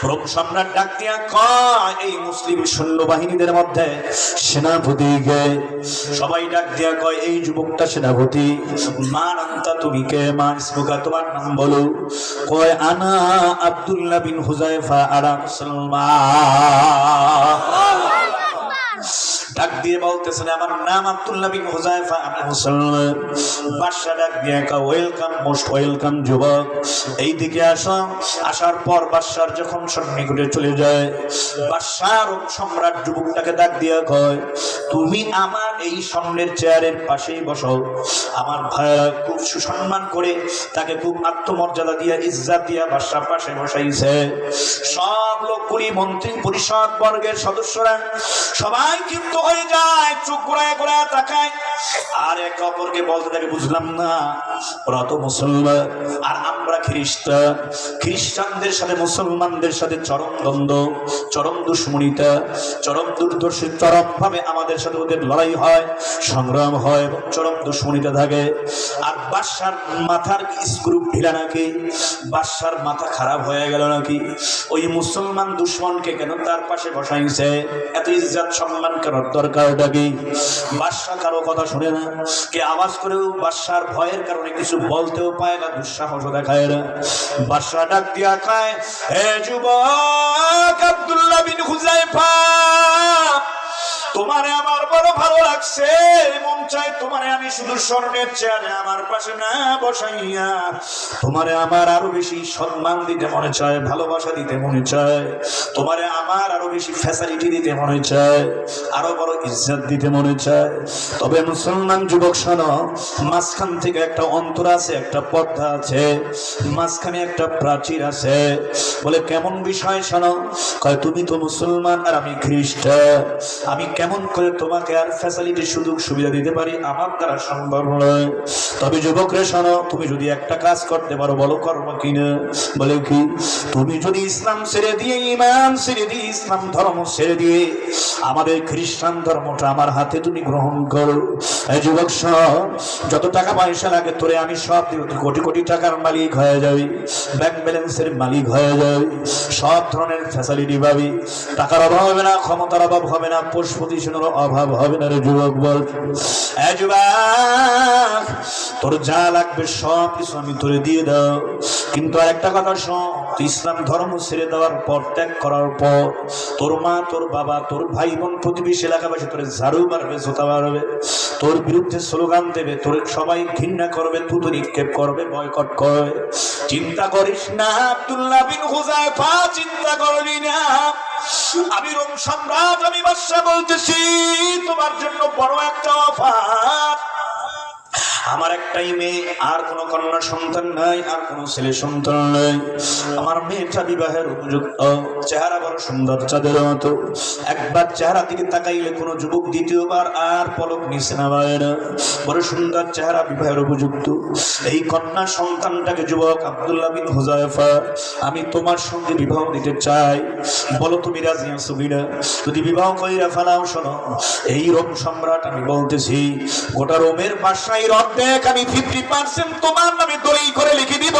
রোম সম্রাট ডাক দিয়া কয়, এই মুসলিম সৈন্যবাহিনীদের মধ্যে সেনাপতিকে সবাই ডাক দিয়া কয়, এই যুবকটা সেনাপতি। মা নামতা, তুমি কে? মা ইসমুকা, তোমার নাম বলো। কয়, আনা আব্দুল্লাহ বিন হুযায়ফা আলা মুসলমান। ডাক দিয়ে বলতেছেন, আমার নাম আব্দুল্লাহ বিন হুযায়ফা, আমি মুসলমান। বাদশা ডাক দিয়ে ওয়েলকাম, মোস্ট ওয়েলকাম যুবক, এই দিকে আসো। আসার পর বাদশার যখন সন্নিকটে চলে যায়, বাদশার সম্রাট যুবকটাকে ডাক দিয়ে কয়, তুমি আমার এই সামনের চেয়ারের পাশেই বসো। আমার ভাইরা খুব সুসম্মান করে তাকে খুব আত্মমর্যাদা দিয়ে ইজ্জত দিয়ে বাদশা পাশে বসাইছে। সব লোকগুলি, মন্ত্রী পরিষদ বর্গের সদস্যরা সবাই কিন্তু হয়ে যায়, চোখ ঘোরায় ঘোরায় তাকায় আর একে অপরকে বলতে থাকে, বুঝলাম না, ওরা তো মুসলমান আর আমরা খ্রিস্টান। খ্রিস্টানদের সাথে মুসলমানদের সাথে চরম দ্বন্দ্ব, চরম দুশ্মনীতা, চরম দুর্দর্শী, চরম ভাবে আমাদের সাথে ওদের লড়াই হয়, সংগ্রাম হয় এবং চরম দুশ্মনীতা থাকে। আর বাদশার মাথার স্ক্রু ঢিলা নাকি, বাদশার মাথা খারাপ হয়ে গেল নাকি, ওই মুসলমান দুশ্মনকে কেন তার পাশে বসাইছে, এত ইজ্জত সম্মান করার দরকারটা কি? বাদশা কারো কথা শুনে না, কে আওয়াজ করেও বাদশার ভয়ের কারণে কিছু বলতেও পায় না, দুঃসাহস দেখায় না। বাদশা ডাক দিয়া খায়, হে যুবক আব্দুল্লাহ বিন হুযায়ফা, তোমারে আমার বড় ভালো লাগছে, মন চাই তোমারে আমি শুধু স্বর্ণের চেয়ারে আমার পাশে না বসাইয়া তোমারে আমার আরো বেশি সম্মান দিতে মনে চায়, ভালোবাসা দিতে মনে চায়, তোমারে আমার আরো বেশি ফ্যাসিলিটি দিতে মনে চায়, আরো বড় ইজ্জত দিতে মনে চায়। তবে মুসলমান যুবক শোনো, মাঝখান থেকে একটা অন্তর আছে, একটা পর্দা আছে, মাঝখানে একটা প্রাচীর আছে। বলে কেমন বিষয় শোনো? কয়, তুমি তো মুসলমান আর আমি খ্রিস্টান, আমি কেমন করে তোমাকে আর ফ্যাসিলিটি সুযোগ সুবিধা দিতে পারি? আমার দ্বারা সম্ভব নয়। তবে যুবক রে শোনো, তুমি যদি একটা কাজ করতে পারো, বলো কর্ম কিনা? বলে কি? তুমি যদি ইসলাম ছেড়ে দিয়ে, ঈমান ছেড়ে দিয়ে, ইসলাম ধর্ম ছেড়ে দিয়ে আমাদের খ্রিস্টান ধর্মটা আমার হাতে তুমি গ্রহণ করো। এই যুবক শোন, যত টাকা পয়সা লাগে তোরে আমি সব দিব, কোটি কোটি টাকার মালিক হয়ে যাবি, ব্যাংক ব্যালেন্সের মালিক হয়ে যাবি, সব ধরনের ফ্যাসিলিটি পাবি, টাকার অভাব হবে না, ক্ষমতার অভাব হবে না, প্রতিশোধের অভাব হবে না রে যুবক। বল, এই যুবক, তোর যা লাগবে সব কিছু আমি তোরে দিয়ে দাও, কিন্তু আর একটা কথা শোন, তুই ইসলাম ধর্ম ছেড়ে দেওয়ার পর, ত্যাগ করার পর, তোর মা, তোর বাবা, তোর ভাই বোন, প্রতিবেশী এলাকাবাসী তোরে ঝাড়ু মারবে, জোতা মারবে, তোর বিরুদ্ধে স্লোগান দেবে, তোর সবাই ঘৃণা করবে, তুতো নিক্ষেপ করবে, বয়কট করবে। চিন্তা করিস না আব্দুল্লাহ বিন হুযায়ফা, চিন্তা করবি না। আমি রোম সম্রাট, আমি বাদশা বলতেছি, তোমার জন্য বড় একটা অফার। আমার একটাই মেয়ে, আর কোনো কন্যা সন্তান নাই, আর কোনো ছেলে সন্তান নাই। আমার মেয়েটা বিবাহের উপযুক্ত, চেহারা বড় সুন্দর, চাঁদের মতো, একবার চেহারা দিকে তাকাইলে কোনো যুবক দ্বিতীয়বার আর পলক নিছে না বাইরে, বড় সুন্দর চেহারা, বিবাহের উপযুক্ত। এই কন্যা সন্তানটাকে যুবক আব্দুল্লাহ বিন হুযায়ফা আমি তোমার সঙ্গে বিবাহ দিতে চাই, বলো তুমি রাজি আছো কিনা? যদি বিবাহ কইরা ফেলাও, শোনো, এই রোম সম্রাট আমি বলতেছি, গোটা রোমের বাদশাহীর অর্ধেক আমি 50% তোমার নামে দলিল করে লিখে দিব।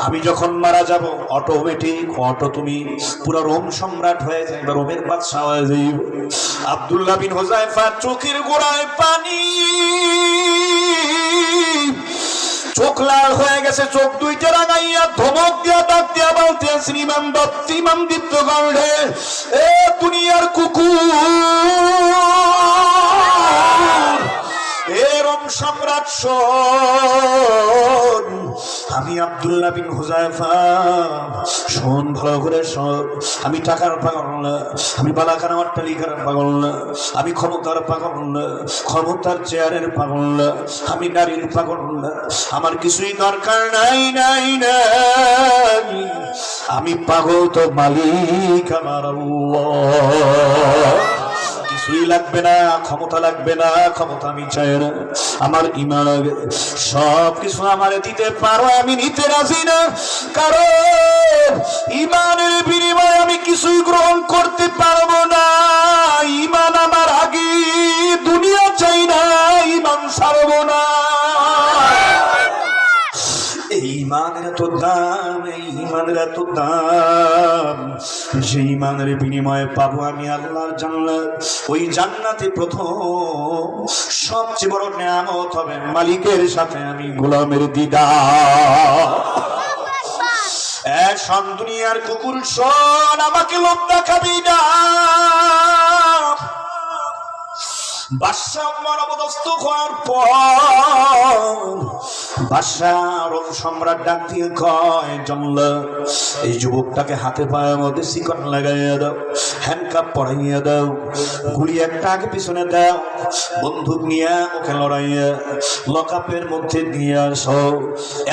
আমি যখন মারা যাব, অটোমেটিক তুমি পুরো রোম সম্রাট হয়ে যাবে, রোমের বাদশা হয়ে যাইবে। আব্দুল্লাহ বিন হুযায়ফা চোখের গোড়ায় পানি, চোখ লাল হয়ে গেছে, চোখ দুইটা রাগাইয়া ধমক দিয়া ডাক দিয়া বলতে শ্রীমান দত্ত ইমাম দীপ্ত গর্ধে, এ দুনিয়ার কুকুর, এরম সম্রাট শোন, আমি আব্দুল্লাহ বিন হুযায়ফা, শোন ভালো করে শোন, আমি টাকার পাগল না, আমি বালাখানা অট্টালিকার পাগল না, আমি ক্ষমতার পাগল না, ক্ষমতার চেয়ারের পাগল না, আমি নারীর পাগল না, আমার কিছুই দরকার নাই নাই নাই, আমি পাগল তো মালিক আমার আল্লাহ। কিছুই লাগবে না, ক্ষমতা লাগবে না, ক্ষমতা আমি চাই না, আমার ঈমান আগে, সব কিছু আমারে দিতে পারো, আমি নিতে রাজি না, কারণ ঈমানের বিনিময়ে আমি কিছুই গ্রহণ করতে পারবো না। ঈমান আমার আগে, দুনিয়া চাই না, ঈমান ছাড়বো না। এই ঈমানের এত দাম, এই ঈমানের এত দাম, যে ঈমানের বিনিময়ে পাবো আমি আল্লাহর জান্নাত। ওই জান্নাতে প্রথম সবচেয়ে বড় নিয়ামত হবে মালিকের সাথে আমি গোলামের দিদার। শোন দুনিয়ার কুকুর শোন, আমাকে লোভ দেখাবি না। বাদশাহ মরবদস্ত হওয়ার পর বাদশাহ রোম সম্রাট ডাক দিয়ে কয়, জমলা এই যুবকটাকে হাতে পায়ের মধ্যে শিকল লাগাইয়া দাও, হ্যান্ডকাপ পরাইয়া দাও, গুলি একটা আগে পিছনে দাও, বন্দুক নিয়ে ওকে লড়াইয়া লকআপের মধ্যে নিয়ে আসো।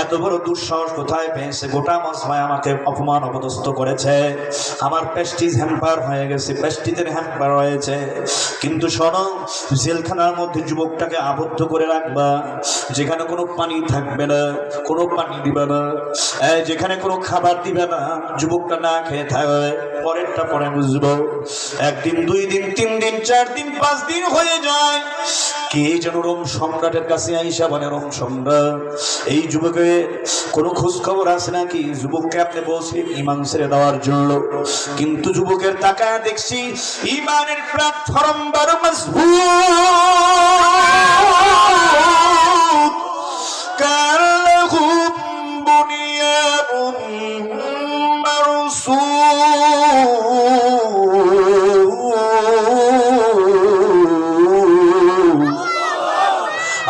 এত বড় দুঃসাহস কোথায় পেয়েছে? গোটা মজমায় আমাকে অপমান অপদস্থ করেছে, আমার প্রেস্টিজ হ্যাম্পার হয়ে গেছে, প্রেস্টিজের হ্যাম্পার হয়েছে। কিন্তু শোনো, জেলখানার মধ্যে যুবকটাকে আবদ্ধ করে রাখবা, যেখানে কোনো পানি থাকবে না, কোনো পানি দিবে না, যেখানে কোনো খাবার দিবে না, যুবকটা না খেয়ে থাকবে। পরেরটা পরে বুঝবো। একদিন, 2 দিন, 3 দিন, 4 দিন, 5 দিন হয়ে যায়। কে যেন রোম সম্রাটের কাছে আইসা বলে, রোম সম্রাট, এই যুবকের কোনো খোঁজ খবর আছে নাকি? যুবককে আপনি বলছেন ঈমান ছেড়ে দেওয়ার জন্য, কিন্তু যুবকের তাকায় দেখছি ঈমানের প্ল্যাটফর্ম বড় মজবুত। কাল্লাহুম বুনিয়ানুন মারসূস।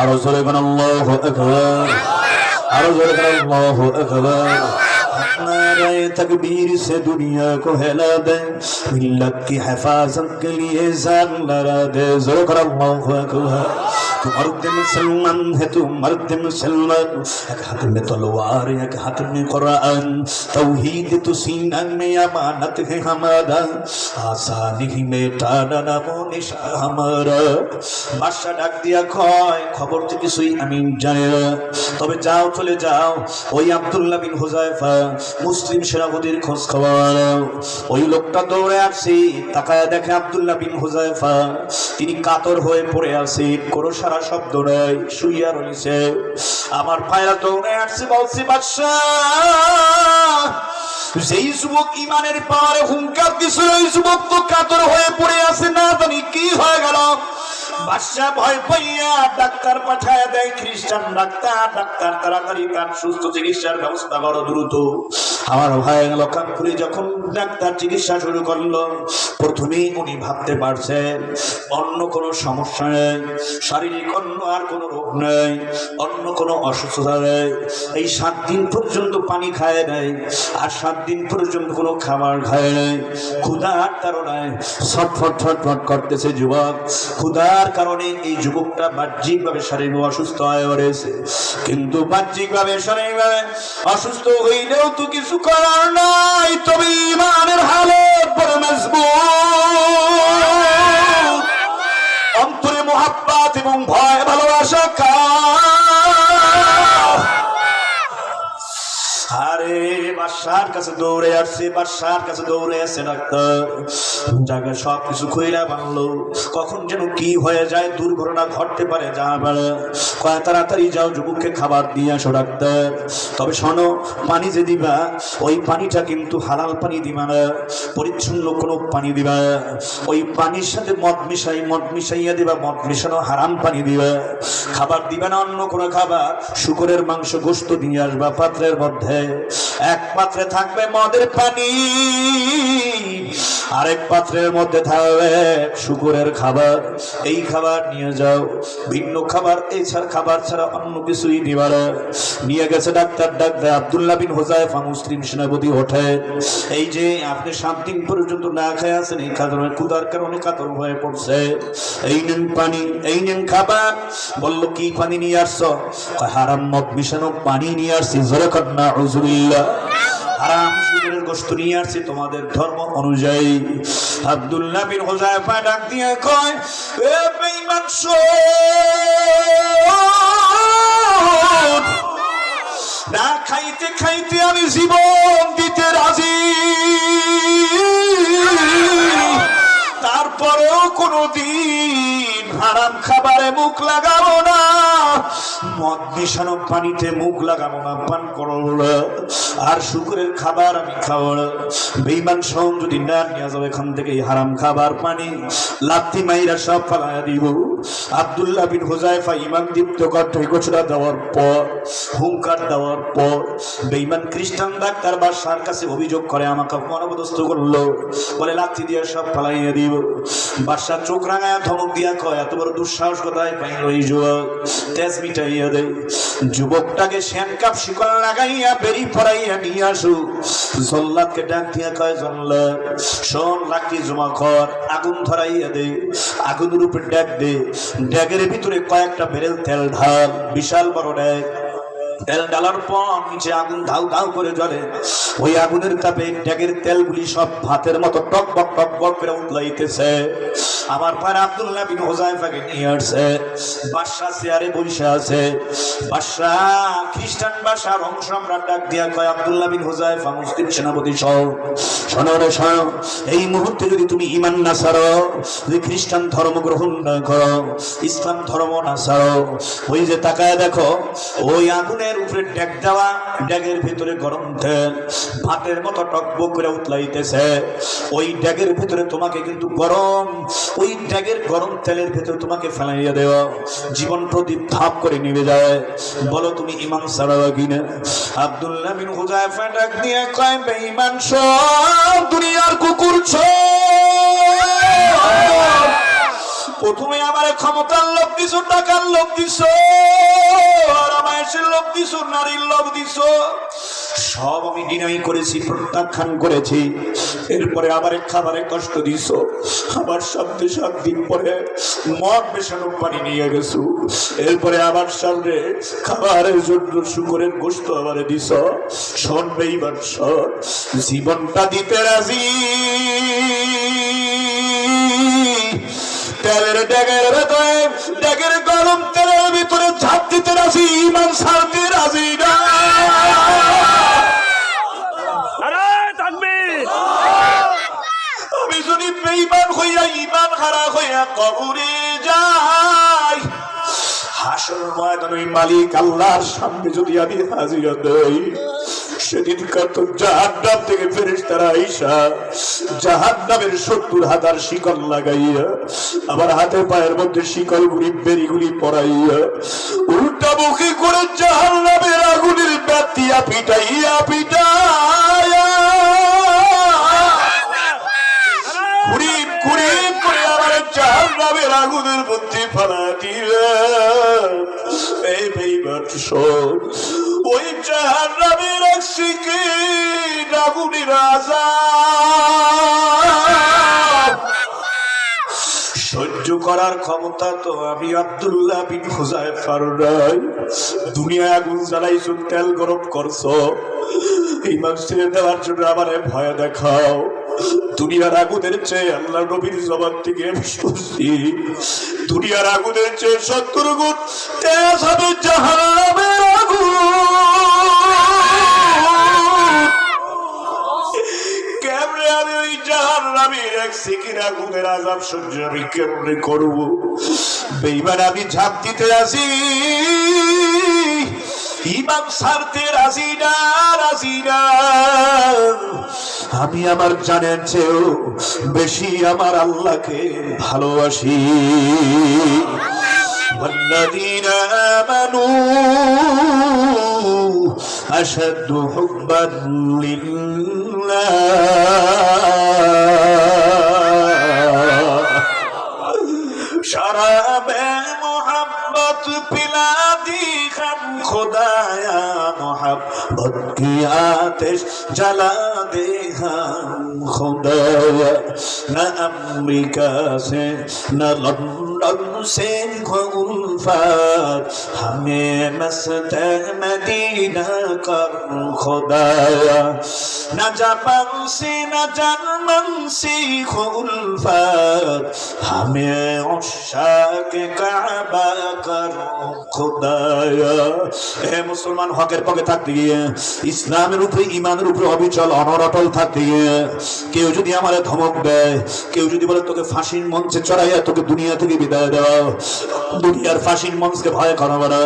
আরো জোরে বলেন আল্লাহু আকবার, আরো জোরে বলেন আল্লাহু আকবার। नारे तकबीर से दुनिया को हिला दे, मिल्लत की हिफाजत के लिए जान लड़ा दे। ज़ोर कर अल्लाहु अकबर। तू मर्द मुसलमान है, तू मर्द मुसलमान, एक हाथ में तलवार, एक हाथ में कुरान, तौहीद तू सीना में अमानत है हमारा, आसानी ही में टाना नामो निशा हमारा। बादशाह ডাক দিয়া কয়, খবর তো কিছুই আমি জানি না, তবে যাও, চলে যাও, ওই আব্দুল্লাহ বিন হুযায়ফা মুসলিম সেনাপতির খোঁজ খবর। ওই লোকটা দৌড়ে আসছে, তাকায় দেখে আব্দুল্লাহ বিন হুযায়ফা, তিনি কাতর হয়ে পড়ে আছে, কোনো সারা শব্দ নাই, শুইয়া রয়েছে। আমার পায়রা দৌড়ে আসছে, বলছে, বাদশাহ, যেই যুবক ঈমানের পাওয়ারে হুঙ্কার দিছিল, ওই যুবক তো কাতর হয়ে পড়ে আছে, না জানি কি হয়ে গেল। বাদশাহ ভয় পাইয়া ডাক্তার পাঠায় দেয়, খ্রিস্টান ডাক্তার। ডাক্তার তাড়াতাড়ি তার সুস্থ চিকিৎসার ব্যবস্থা করো দ্রুত। আমার ভাই লক্ষানপুরে যখন ডাক্তার চিকিৎসা শুরু করলো, প্রথমেই উনি ভাবতে পারছেন অন্য কোনো সমস্যা নেই, শারীরিক অন্য আর কোনো রোগ নেই, অন্য কোনো অসুস্থতা নেই। এই 7 দিন পর্যন্ত পানি খায় নাই, আর 7 দিন পর্যন্ত কোনো খাবার খায় নাই। ক্ষুধার কারণে ছটফট ছটফট করতেছে যুবক। ক্ষুধার কারণে এই যুবকটা বাহ্যিকভাবে শারীরিক অসুস্থ হয়ে পড়েছে, কিন্তু বাহ্যিকভাবে শারীরিকভাবে অসুস্থ হইলেও তো কিছু করার নাই। তবে ঈমানের হালত বড় মজবুত, অন্তরে মুহাব্বত এবং ভয় ভালোবাসা কার। আরে বাদশা বাদশার কাছে দৌড়ে আসছে, বাদশার কাছে দৌড়ে আসছে ডাক্তার। জায়গায় সব কিছু খুইলা বানলো, কখন যেন কি হয়ে যায়, দুর্ঘটনা ঘটতে পারে, যা পারে কয় তাড়াতাড়ি যাও, যুবককে খাবার দিয়ে আসো ডাক্তার। তবে শোনো, পানি যে দিবা ওই পানিটা কিন্তু হালাল পানি দিবা না, পরিচ্ছন্ন কোনো পানি দিবা। ওই পানির সাথে মদ মিশাইয়া দিবা, মদ মিশানো হারাম পানি দিবা। খাবার দিবা না অন্য কোনো খাবার, শুকরের মাংস গোশত দিয়ে আসবা পাত্রের মধ্যে। এক পাত্রে থাকবে মদের পানি, আরেক পাত্রের মধ্যে থাকবে শুকরের খাবার। এই খাবার নিয়ে যাও, ভিন্ন খাবার এই খাবার ছাড়া অন্য কিছুই দিবা না। নিয়ে গেছে ডাক্তার। ডাক্তার আব্দুল্লাহ বিন হুযায়ফা মুসলিম সেনাপতি ওঠে, এই যে আপনি 7 দিন পর্যন্ত না খেয়ে আছেন, এই কারণে ক্ষুধার কারণে কাতর হয়ে পড়ছে, এই নেন পানি, এই নেন খাবার। বলল কি পানি নিয়ে আসছো? হারাম মদ মিশানো পানি নিয়ে আসছি। জোরে কর না উযুবিল্লাহ। হারাম শুকরের গোশত নিয়ে আসছি তোমাদের ধর্ম অনুযায়ী। আব্দুল্লাহ বিন হুযায়ফা ডাক দিয়ে কয়, এ বেঈমান শোন, না খাইতে খাইতে আমি জীবন দিতে রাজি, তারপরেও কোনদিন হারাম খাবারে মুখ লাগাবো না, মদ মিশানো পানিতে মুখ লাগাবো না, পান করো না, আর শুকরের খাবার আমি খাবো না। বেঈমান শোন, যদি না নিয়ে যাবে এখান থেকে হারাম খাবার পানি, লাথি মাইরা সব ফালাইয়া দিব। আব্দুল্লাহ বিন হুযায়ফা ইমান দীপ্ত কণ্ঠে ঘোষণা দেওয়ার পর, হুঙ্কার দেওয়ার পর, বেঈমান খ্রিস্টান ডাক্তার বাদশার কাছে অভিযোগ করে, আমাকে অপদস্থ করলো, বলে লাথি দিয়ে সব ফালাইয়া দিব। বাদশা চোখ রাঙায়া ধমক দিয়া কয়, এত বড় দুঃসাহস কোথায় পাইল এই যুবক? তেজ মিটাইয়া দেয়। যুবকটাকে শ্যানকাপ শিকল লাগাইয়া বেরি পড়াইয়া নিয়ে আসু। জল্লাদকে ডাক দিয়া কয়, জল্লাদ শোন, লাঠি জমা কর, আগুন ধরাইয়া দে, আগুনের উপরে ড্যাগ দে, ড্যাগের ভিতরে কয়েকটা বেরেল তেল ঢাল, বিশাল বড় ড্যাগ। তেল ডালার পর নিচে আগুন ধাউ ধাউ করে জ্বলে, ওই আগুনের তাপে ড্যাগের তেলগুলি সব ভাতের মতো টকবক টকবক করে উতলাইতেছে। আমার পর আব্দুল্লাহ বিন হুযায়ফাকে নিয়ে আসছে। বাদশা চেয়ারে বসে আছে। বাদশা খ্রিস্টান বাদশা রং সম্রাট ডাক দিয়া কয়, আব্দুল্লাহ বিন হুযায়ফা মুসলিম সেনাপতি সহ, শোনো রে শোনো, এই মুহূর্তে যদি তুমি ঈমান না ছাড়ো, যদি খ্রিস্টান ধর্ম গ্রহণ না করো, ইসলাম ধর্ম না ছাড়ো, ওই যে তাকায় দেখো, ওই আগুনের উপরে ড্যাগ দেওয়া, ড্যাগের ভিতরে গরম তেল ভাতের মতো টকবক করে উতলাইতেছে। ওই ড্যাগের ভিতরে তোমাকে কিন্তু গরম, ওই ড্যাগের গরম তেলের ভিতরে তোমাকে ফেলাইয়া দেওয়া, জীবন প্রদীপ ধাপ করে নিভে যায়। বলো তুমি ঈমান ছাড়াও কিনা? আব্দুল্লাহ বিন হুযায়ফা ডাক দিয়ে কয়, বেঈমান সব দুনিয়ার কুকুর ছো, প্রথমে আমার ক্ষমতার লোভ দিছো, টাকার লোভ দিছো, আর আমায়ের লোভ দিছো, নারীর লোভ দিছো, সব আমি ডিনাই করেছি, প্রত্যাখ্যান করেছি। এরপরে আবার খাবারে কষ্ট দিছো, আবার 7 দিন পরে মদ মেশানো পানি নিয়ে গেছো, এরপরে আবার সামনে খাবারের জন্য শুকরের গোশত আবার দিছ। শোন বেঈমান শোন, জীবনটা দিতে রাজি, তেলের ড্যাগের ভেতরে, ড্যাগের গরম তেলের ভিতরে ঝাঁপ দিতে রাজি, ঈমান ছাড়তে রাজি না। আমি যদি বেঈমান হইয়া ঈমান হারা হইয়া কবরে যাই, হাসর ময়দানে মালিক আল্লাহর সামনে যদি আমি হাজিরা দেই, সেদিনকার তো জাহান্নাম থেকে ফেরেশতারা আইসা জাহান্নামের 70,000 শিকল লাগাইয়া, আবার হাতে পায়ের মধ্যে শিকল গুলি বেরিগুলি পরাইয়া, উল্টা মুখী করে জাহান্নামের আগুনের বাতিয়া পিটাইয়া পিটাইয়া কুড়িম কুড়িম করে আবার জাহান্নামের আগুনের মধ্যে ফেলা দিবে। এই বেঈমান শোন, ওই জাহান্নামের আশিকিন আগুনের আযাব সহ্য করার ক্ষমতা তো আমি আব্দুল্লাহ বিন হুযায়ফার নাই। দুনিয়ায় আগুন জ্বালাইছো, তেল গরম করছো, ঈমান ছেড়ে দেওয়ার জন্য আমার ভয় দেখাও। দুনিয়ার আগুনের চেয়ে আল্লাহ নবীর জবান থেকে আমি শুনছি, দুনিয়ার আগুনের চেয়ে 70 গুণ তেজ হবে জাহান্নামের আগুন। দেখছি কিনা গুমের আযাব সহ্য আমি কেমনে করব বেঈমান আমি ঝাঁপ দিতে আসি ইমান ছাড়তে রাজি না আমি আমার জানের চেয়েও বেশি আমার আল্লাহকে ভালোবাসি والذين آمنوا أشد حبا لله شراب محبت पिला दी हम खुदाया मोहब्बत की आतिश जला दे हम खुदाया न अमेरिका से न लंदन से उल्फत हमें मस्त मदीना कर खुदाया न जापान से न जर्मन से उल्फत हमें उशाक काबा कर खुदाया হে মুসলমান হকের পক্ষে থাকতে গিয়ে ইসলামের উপরে ঈমানের উপরে অবিচল অনড় থাকতে গিয়ে কেউ যদি আমারে ধমক দেয় কেউ যদি বলে তোকে ফাঁসির মঞ্চে চড়াইয়া তোকে দুনিয়া থেকে বিদায় দাও দুনিয়ার ফাঁসির মঞ্চকে ভয় করো না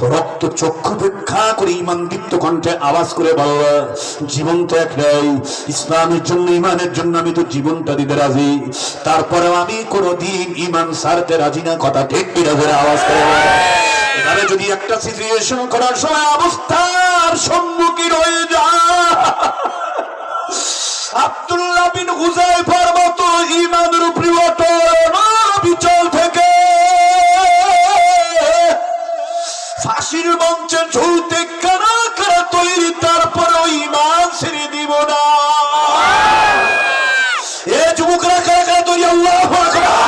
রক্ত চক্ষু ভিক্ষা করে ঈমান দীপ্ত কণ্ঠে আওয়াজ করে বলো জীবন তো একটাই ইসলামের জন্য ঈমানের জন্য আমি তো জীবনটা দিতে রাজি তারপরেও আমি কোনোদিন ঈমান ছাড়তে রাজি না কথা ঠিক কিনা ধরে আওয়াজ করে এভাবে যদি একটা সিচুয়েশন করার সময় অবস্থার সম্মুখীন হয়ে যায় আব্দুল্লাহ বিন হুযায়ফার মতো ঈমানের উপরে অটল অবিচল থেকে ফাঁসির মঞ্চে ঝুলতে কারা কারা তৈরি তারপরেও ঈমান ছেড়ে দিব না এ যুবকরা কারা কারা তৈরি আল্লাহু আকবার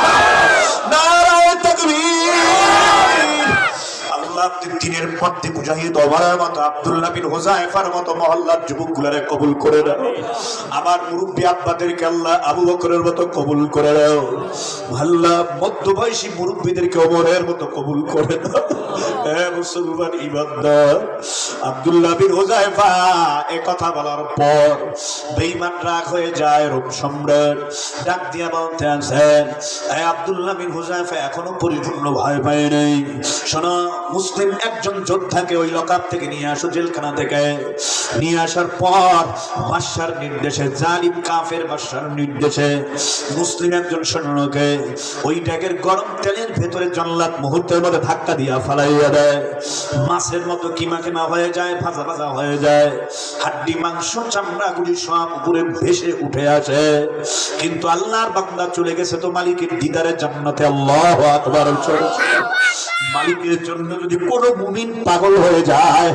নারায়ে তাকবীর দিনের পথে মুজাহিদ ওমরের মতো আব্দুল্লাহ বিন হুযায়ফার মতো মহল্লার যুবকগুলোরে কবুল করে দাও আমার মুরব্বি আব্বাদেরকে আল্লাহ আবু বকরের মতো কবুল করে দাও আল্লাহ মধ্যবয়সী মুরব্বিদেরকে ওমরের মতো কবুল করে দাও হে মুসলমান ইমানদার আব্দুল্লাহ বিন হুযায়ফা এই কথা বলার পর বেঈমান রাগ হয়ে যায় রোম সম্রাট ডাক দিয়া বলতে আছেন হে আব্দুল্লাহ বিন হুযায়ফা এখনো পরিপূর্ণ ভয় পায় নাই শোনো মুসলিম একজন যোদ্ধাকে ওই লকাপ থেকে নিয়ে আসো জেলখানা থেকে নিয়ে আসার পর বাদশার নির্দেশে জালিম কাফের বাদশার নির্দেশে মুসলিম একজন সৈন্যকে ওই ড্যাগের গরম তেলের ভেতরে জল্লাদ মুহূর্তের মধ্যে ধাক্কা দিয়া ফালাইয়া দেয় মাছের মতো কিমা কিমা হয়ে যায় ভাজা ভাজা হয়ে যায় হাড্ডি মাংস চামড়া গুলি সব উপরে ভেসে উঠে আসে কিন্তু আল্লাহর বান্দা চলে গেছে তো মালিকের দিদারে জান্নাতে আল্লাহু আকবার মালিকের জন্য যদি কোনো মুমিন পাগল হয়ে যায়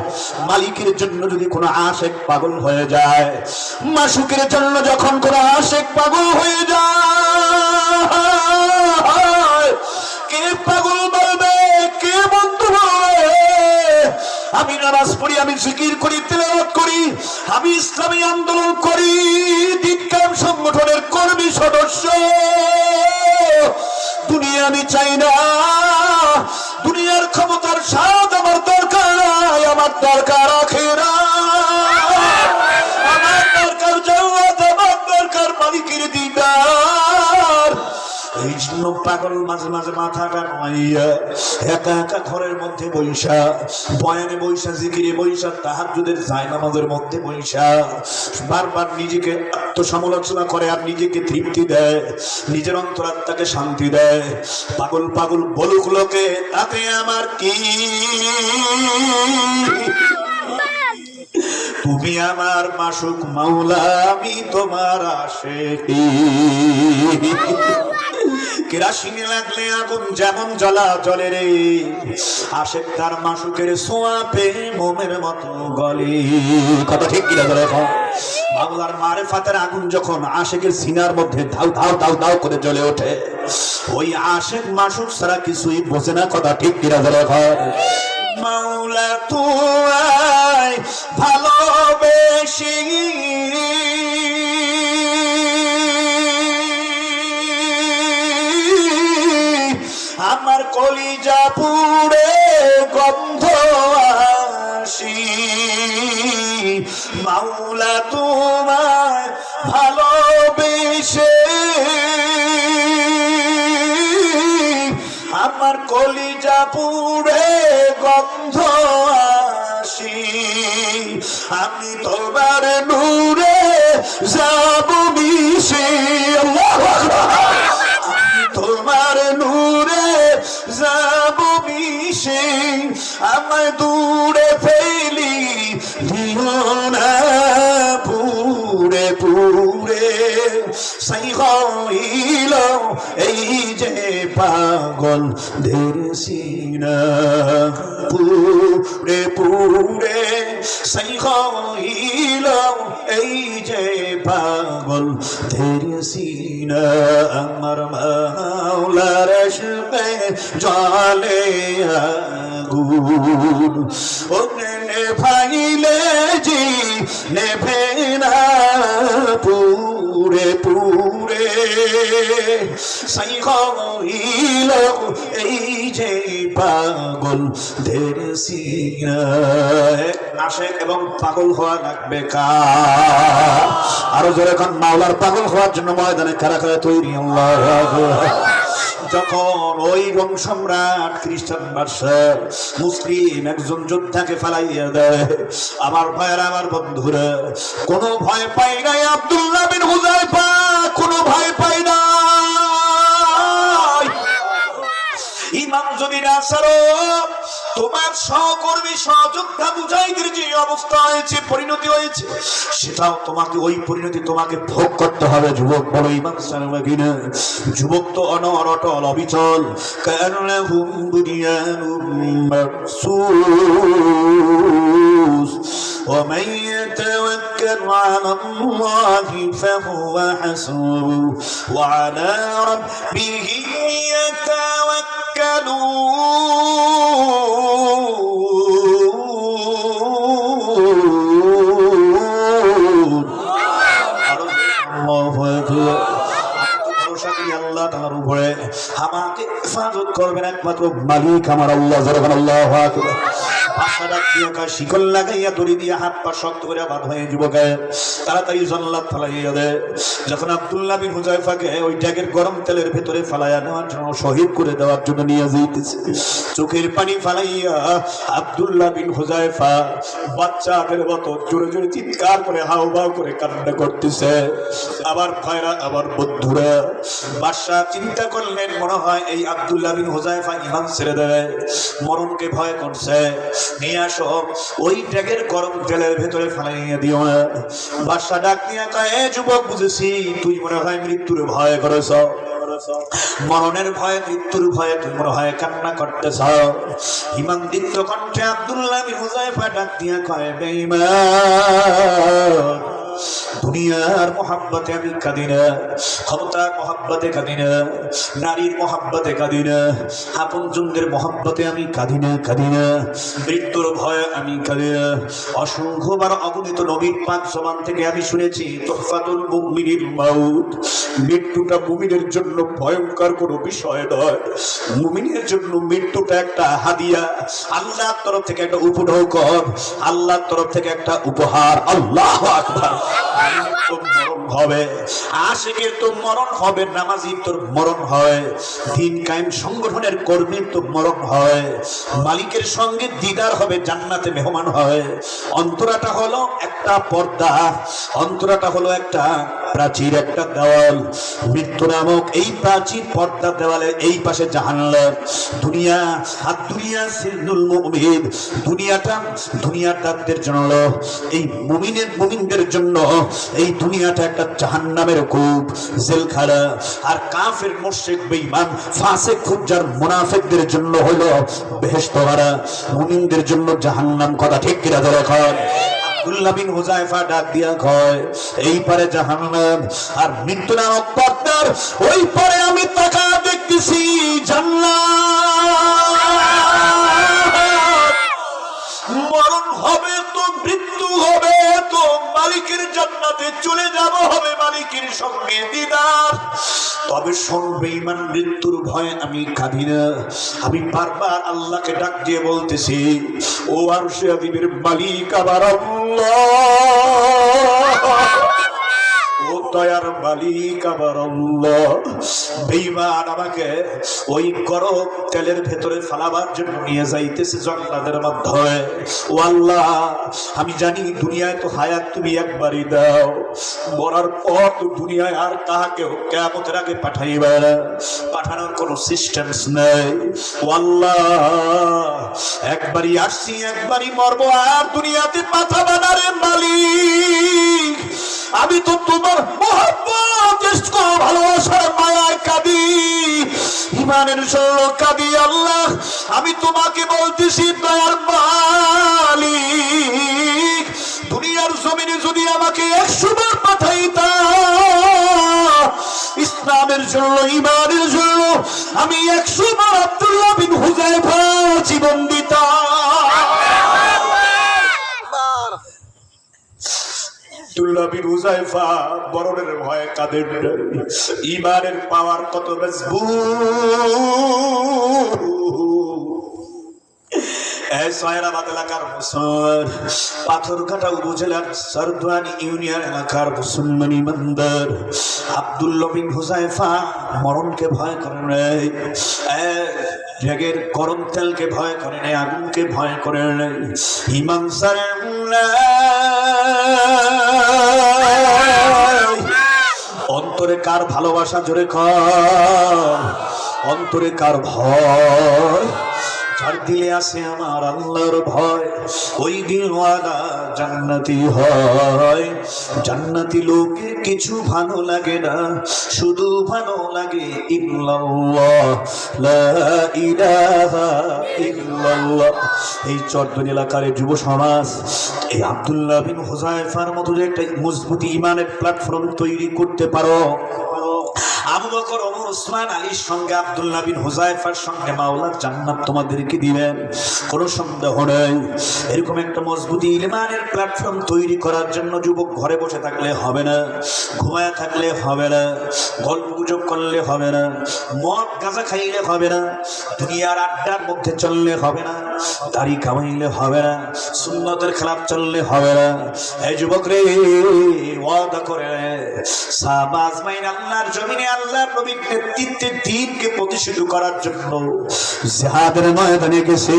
মালিকের জন্য যদি কোনো আশিক পাগল হয়ে যায় মাসুকের জন্য যখন কোনো আশিক পাগল হয়ে যায় কে পাগল বলবে কে বন্ধু বলবে আমি নামাজ পড়ি আমি জিকির করি তিলাওয়াত করি আমি ইসলামী আন্দোলন করি দিনকাম সংগঠনের কর্মী সদস্য দুনিয়া আমি চাই না দুনিয়ার ক্ষমতার স্বাদ আমার দরকার নাই আমার দরকার আখিরাত আমার দরকার জান্নাত আমার দরকার মালিকের দিদার এই জন্য পাগল মাঝে মাঝে মাথা কামাইয়া একা একা ঘরের মধ্যে বইসা বয়ানে বইসা জিকিরে বইসা তাহাজ্জুদের জায়নামাজের মধ্যে বইসা বারবার নিজেকে আত্মসমালোচনা করে আর নিজেকে তৃপ্তি দেয় নিজের অন্তরাত্মাকে শান্তি দেয় পাগল পাগল বলুক লোকে তাতে আমার কি তুমি আমার মাসুক মাওলা আমি তোমার আশিকি কেরাসিনে লাগলে আগুন যেমন জ্বলা জ্বলে রে আশিক তার মাসুকের ছোঁয়া পেয়ে মোমের মতো গলে কথা ঠিক কিনা ধরে মাওলার মারিফাতের আগুন যখন আশিকের সিনার মধ্যে ধাউ ধাউ ধাউ ধাউ করে জ্বলে ওঠে ওই আশিক মাসুক ছাড়া কিছুই বোঝে না কথা ঠিক কিনা ধরে মাওলা তুই ভালোবেসে আমার কলিজা পুড়ে গন্ধ আসি মাওলা তোমায় ভালোবেসে আমার কলিজা পুড়ে গন্ধ আসি, আমি তোমার নূরে যাব মিশে, আমি তোমার নূরে যাব মিশে, আমায় দূরে ফেলি দিও না পুরে পুরে, সেই হইল এই যে পাগল দের সিনা, পুরে পুরে সেই হইল এই যে পাগল দের সিনা, আমার মাওলার ইশকে জ্বলে আগুন, ও নেভাইলে জি নেভে না পুরে পুরে, সেই হইল এই যে পাগল দের সিনা। আশিক এবং পাগল হওয়া লাগবে কার? আরো জোরে এখন মাওলার পাগল হওয়ার জন্য ময়দানে কারা কারা তৈরি? আল্লাহু আকবার। যখন ওই রোম সম্রাট খ্রিস্টান বাদশাহ মুসলিম একজন যোদ্ধাকে ফালাইয়া দেয়, আমার ভাইয়েরা, আমার বন্ধুরা, কোনো ভয় পাই নাই আব্দুল্লাহ বিন হুযায়ফা, কোনো ভয় পাই নাই। ইমাম যদি না ছাড়ো, তোমার সহকর্মী সহযোদ্ধা মুজাহিদের যে অবস্থা হয়েছে, পরিণতি হয়েছে, সেটাও তোমাকে, ওই পরিণতি তোমাকে ভোগ করতে হবে। যুবক বলো ইমান ছাড়বে কিনা? যুবক তো অনর অটল অবিচল, কান্নাহুম বুনিয়ানুম মারসুস, ومن يتوكل على الله فهو حسبه وعلى ربه يتوكلون. الله أكبر. আল্লাহ তাআলার উপরে আমাকে হেফাজত করবেন একমাত্র মালিক আমার আল্লাহ। আল্লাহু আকবার। শিকল লাগাইয়া দড়ি দিয়ে হাত পা শক্ত করে বাঁধ হয়ে যুবকে তাড়াতাড়ি জান্নাত ফালাইয়া দেয়। যখন আব্দুল্লাহ বিন হুযায়ফাকে ওই ট্যাগের গরম তেলের ভেতরে ফালাইয়া নেওয়ার জন্য, শহীদ করে দেওয়ার জন্য নিয়ে যাইতেছে, চোখের পানি ফালাইয়া আব্দুল্লাহ বিন হুযায়ফা বাচ্চাদের মতো জোরে জোরে চিৎকার করে হাউমাউ করে কান্না করতেছে। আবার ভাইরা, আবার বন্ধুরা, বাদশা চিন্তা করলেন মনে হয় এই আব্দুল্লাহ বিন হুযায়ফা ঈমান ছেড়ে দেবে, মরণকে ভয় করছে, নিয়ে আসো ওই ট্যাগের গরম তেলের ভেতরে ফালাইয়া দিও না। বাদশা ডাক নিয়ে কয়, এ যুবক, বুঝেছি তুই মনে হয় মৃত্যুর ভয় করেছ, মরণের ভয়ে, মৃত্যুর ভয়ে তুই মনে হয় কান্না করতেছ। ঈমানদীপ্ত কণ্ঠে আব্দুল্লাহ বিন হুযায়ফা ডাক দিয়ে কয়, বেঈমান, দুনিয়ার মোহাব্বতে আমি কাঁদি না, ক্ষমতার মোহাব্বতে কাঁদি না, নারীর মোহাব্বতে কাঁদি না, আপনজনদের মোহাব্বতে আমি কাঁদি না, মৃত্যুর ভয়ে আমি কাঁদি না। অসংখ্যবার অগণিত নবীর পাক জবান থেকে আমি শুনেছি, তুহফাতুল মুমিনিল মাউত, মৃত্যুটা মুমিনের জন্য ভয়ঙ্কর কোনো বিষয় নয়, মুমিনের জন্য মৃত্যুটা একটা হাদিয়া, আল্লাহর তরফ থেকে একটা উপঢৌকন, আল্লাহর তরফ থেকে একটা উপহার। আল্লাহু আকবার। মরণ হবে, আশিকের তো মরণ হবে, নামাজির তোর মরণ হয়, দিন কায়েম সংগঠনের কর্মীর তো মরণ হয়, মালিকের সঙ্গে দিদার হবে, জান্নাতে মেহমান হয়। অন্তরাটা হলো একটা পর্দা, অন্তরাটা হলো একটা প্রাচীর, একটা দেওয়াল। মৃত্যু নামক এই প্রাচীর পর্দা দেওয়ালের এই পাশে জাহান্নাম। দুনিয়া আর দুনিয়া সিজনুল মুমিন, দুনিয়াটাদের জন্য, এই মুমিনদের জন্য এই দুনিয়াটা একটা জাহান্নামের কূপ, জেলখানা। আর কাফের, মুশরিক, বেঈমান, ফাসিক, ফুজ্জার, মুনাফিকদের জন্য হলো বেহেশত বাড়া, মুমিনদের জন্য জাহান্নাম। কথা ঠিক কিনা ধরে এখন? আব্দুল্লাহ বিন হুযায়ফা ডাক দিয়া কয়, এই পারে জাহান্নাম আর মৃত্যু নামক পর্দার ওই পারে আমি তাকা দেখতেছি জান্নাত। মরণ হবে তো, মৃত্যু হবে তো, মালিকের জান্নাতে চলে যাব, হবে মালিকের সঙ্গে দিদার। তবে শুনবে ঈমান, মৃত্যুর ভয়ে আমি কাঁদি না। আমি বারবার আল্লাহকে ডাক দিয়ে বলতেছি, ও আরশে আযীমের মালিক আমার আল্লাহ, ও দয়ার মালিক আমার আল্লাহ, বেঈমান আমাকে ওই গরম তেলের ভেতরে ফালাবার জন্য নিয়ে যাইতেছে জান্নাতের মাধ্যমে। ও আল্লাহ, আমি জানি দুনিয়ায় তো হায়াত তুমি একবারই দাও, মরার পর তো দুনিয়ায় আর কাহাকেও কিয়ামতের আগে পাঠাইবে না, পাঠানোর কোনো সিস্টেমস নেই। ও আল্লাহ, একবারই আসছি একবারই মরবো, আর দুনিয়াতে পাঠাবে না রে মালিক। আমি তো তোমার মহব্বত ভালোবাসার মায়ায় কাঁদি, ইমানের জন্য কাঁদি। আল্লাহ, আমি তোমাকে বলতেছি দয়ার মালিক, দুনিয়ার জমিনে যদি আমাকে 100 বার পাঠাইতা ইসলামের জন্য, ইমানের জন্য, আমি 100 বার আব্দুল্লাহ বিন হুযায়ফা জীবন দিতাম। আব্দুল্লাহ বিন হুযায়ফা মরণের ভয়ে কাঁদেন, ইমানের পাওয়ার কত মজবুত। সায়রাবাদ এলাকার মুসলমান, পাথরঘাটা উপজেলার সরদুয়ানি ইউনিয়ন এলাকার মুসলমান ইমানদার আব্দুল্লাহ বিন হুযায়ফা মরণকে ভয় করে নাই, রেগের গরম তেলকে ভয় করে নাই, আগুনকে ভয় করে নাই। ইমান অন্তরে কার ভালোবাসা, জোরে কর, অন্তরে কার ভয়? যার দিলে আছে আমার আল্লাহর ভয়, ওই দিন ওয়ালা জান্নাতি হয়। জান্নাতি লোকে কিছু ভালো লাগে না, শুধু ভালো লাগে ইল্লাল্লাহ, লা ইলাহা ইল্লাল্লাহ। এই চরদুন এলাকার যুব সমাজ এই আব্দুল্লাহ বিন হুযায়ফার মতো যে একটা মজবুত ইমানের প্ল্যাটফর্ম তৈরি করতে পারো, আবু বকর, ওমর, ওসমান, আলীর সঙ্গে আব্দুল্লাহ বিন হুযায়ফার সঙ্গে মাওলার জান্নাত তোমাদেরকে দিবেন, কোনো সন্দেহ নেই। এরকম একটা মজবুত ইমানের প্ল্যাটফর্ম তৈরি করার জন্য যুবক ঘরে বসে থাকলে হবে না, ঘুমায় থাকলে হবে না, গল্প গুজব করলে হবে না, মদ গাঁজা খাইলে হবে না, দুনিয়ার আড্ডার মধ্যে চললে হবে না, দাড়ি কামাইলে হবে না, সুন্নতের খেলাফ চললে হবে না। এই যুবক রে, ওয়াদা করে সাবাজ মাইন আল্লাহর জমিনে আল্লাহর নবীর নেতৃত্বে দ্বীনকে প্রতিষ্ঠিত করার জন্য জিহাদের ময়দানে গেছে।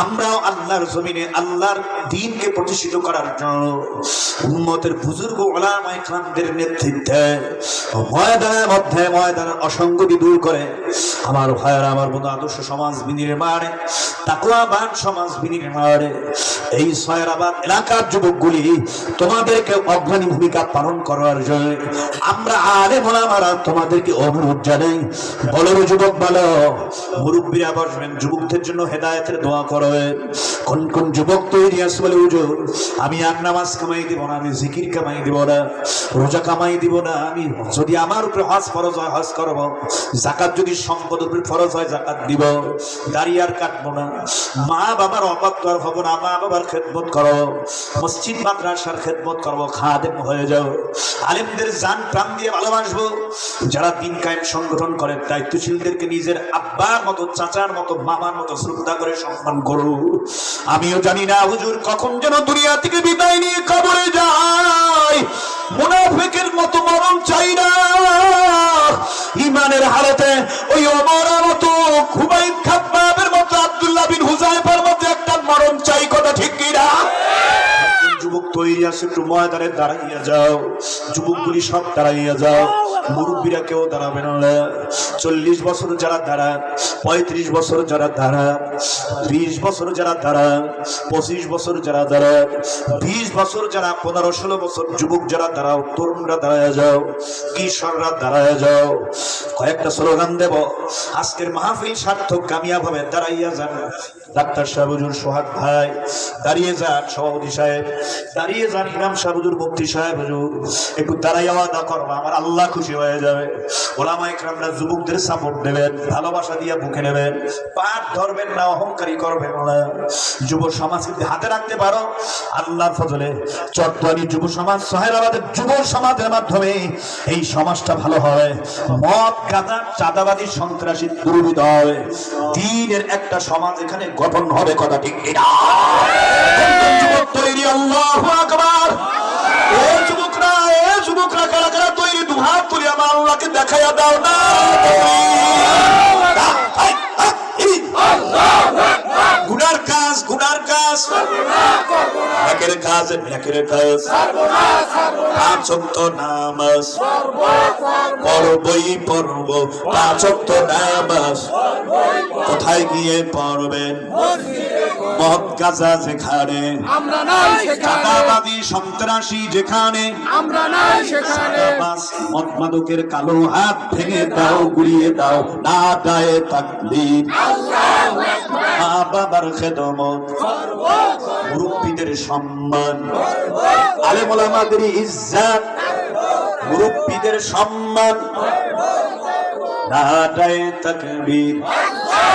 আমরাও আল্লাহর জমিনে আল্লাহর দ্বীনকে প্রতিষ্ঠিত করার জন্য উম্মতের বুজুর্গ উলামায়ে কেরামদের নেতৃত্বে ময়দানের মধ্যে ময়দানের অসঙ্গতি দূর করে আমার ভাইয়েরা, আমার বন্ধু, আদর্শ সমাজ বিনির্মাণে, তাকওয়াবান সমাজ বিনির্মাণে এই সায়রাবাদ এলাকার যুবকগুলি তোমাদেরকে অগ্রণী ভূমিকা পালন করার জন্য আমরা আলেম ওলামারা তোমাদেরকে অনুরোধ জানাই। বলো যুবক, বলো, মুরব্বীরা বসবেন, যুবকদের জন্য হেদায়েতের দোয়া করবেন। কোন কোন যুবক তৈরি আছে বলে, হুজুর আমি আর নামাজ কামাই দিব না, আমি জিকির কামাই দিব না, রোজা কামাই দিব না, আমি যদি আমার উপরে হজ ফরজ হয় হজ করব, যাকাত যদি সম্পদ উপরে ফরজ হয় যাকাত দিব, দাড়ি আর কাটবো না, মা বাবার অবাধ্য আর হবো না, মা বাবার খেদমত করো, মসজিদ মাদ্রাসার খেদমত করবো, খাদেম হয়ে যাও, আলেমদের জান প্রাণ দিয়ে ভালোবাসবো, যারা দিন কায়েম সংগঠন করে দায়িত্বশীলদেরকে নিজের আব্বার মতো, চাচার মতো, মামার মতো শ্রদ্ধা করে সম্মান করো। আমিও জানি না হুজুর কখন যেন দুনিয়া থেকে বিদায় নিয়ে কবরে যায়, মুনাফিকের মতো মরণ চাই না, ইমানের হালতে ওই ওমরের মতো, খুবাইব খাব্বাবের মতো, আব্দুল্লাহ বিন হুযায়ফার মতো একটা মরণ চাই, কথা ঠিক কি না? যুবক তৈরি আছে, একটু ময়দানে দাঁড়াইয়া যাও, যুবকগুলি সব দাঁড়াইয়া যাও, মুরব্বীরা কেউ দাঁড়াবে না। 40 বছর যারা দাঁড়ান, 35 বছর যারা দাঁড়ান, 20 বছর যারা দাঁড়ান, 25 বছর যারা দাঁড়ান, 20 বছর যারা, 15-16 বছর যুবক যারা দাঁড়াও, তরুণরা দাঁড়ায় যাও, কিশোররা দাঁড়ায় যাও। কয়েকটা স্লোগান দেব, আজকের মাহফিল সার্থক কামিয়াব হবে। দাঁড়াইয়া যান ডাক্তার সাহেব, হুজুর সোহাগ ভাই, দাঁড়িয়ে যান সভাপতি সাহেব, দাঁড়িয়ে যান ইমাম সাহেব, হুজুর মুফতি সাহেব, হুজুর একটু দাঁড়াইয়া ওয়াদা করবো, আমার আল্লাহ খুশি হয়ে যাবে। ওলামায়ে কেরামরা যুবকদের সাপোর্ট দেবেন, ভালোবাসা দিয়ে বুকে নেবেন, পাঠ ধরবেন না, অহংকারী করবেন না। যুব সমাজকে হাতে রাখতে পারো, আল্লাহর ফজলে চট্টগ্রাম যুব সমাজ, সায়রাবাদের যুব সমাজের মাধ্যমে এই সমাজটা ভালো হয়, মদ গাঁজা চাঁদাবাদী সন্ত্রাসী দূরীভূত হবে, দ্বীনের একটা সমাজ এখানে গঠন হবে, কথা ঠিক কিনা? যুবক তৈরি, আল্লাহু আকবার। এ যুবকরা, এ যুবকরা খায়া দাও না গুনার কাজ একের কাজ পাঁচ ওয়াক্ত নামাজ পড়বই পড়ব পাঁচ ওয়াক্ত নামাজ কোথায় গিয়ে পড়বেন মদ গাঁজা যেখানে আমরা নাই সেখানে, চাঁদাবাদী সন্ত্রাসী যেখানে আমরা নাই সেখানে, মদ মাদকের কালো হাত ভেঙে দাও গুড়িয়ে দাও না দায়ে তাকবীর মা বাবার খেদমত মুরব্বীদের সম্মান আলেম ওলামাদের ইজ্জত মুরব্বীদের সম্মান না দায়ে তাকবীর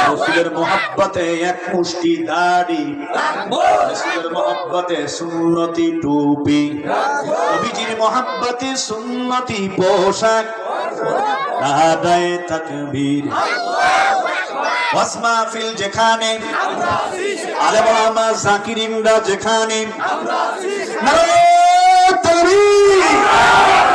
রাসূলের মহব্বতে এক মুষ্টি দাড়ি রাসূলের মহব্বতে সুন্নতি টুপি নবীজির মহব্বতে সুন্নতি পোশাক না দায়ে তাকবীর ওয়াজ মাহফিল যেখানে আলেম ওলামা জাকিরিনরা যেখানে নারে তাকবীর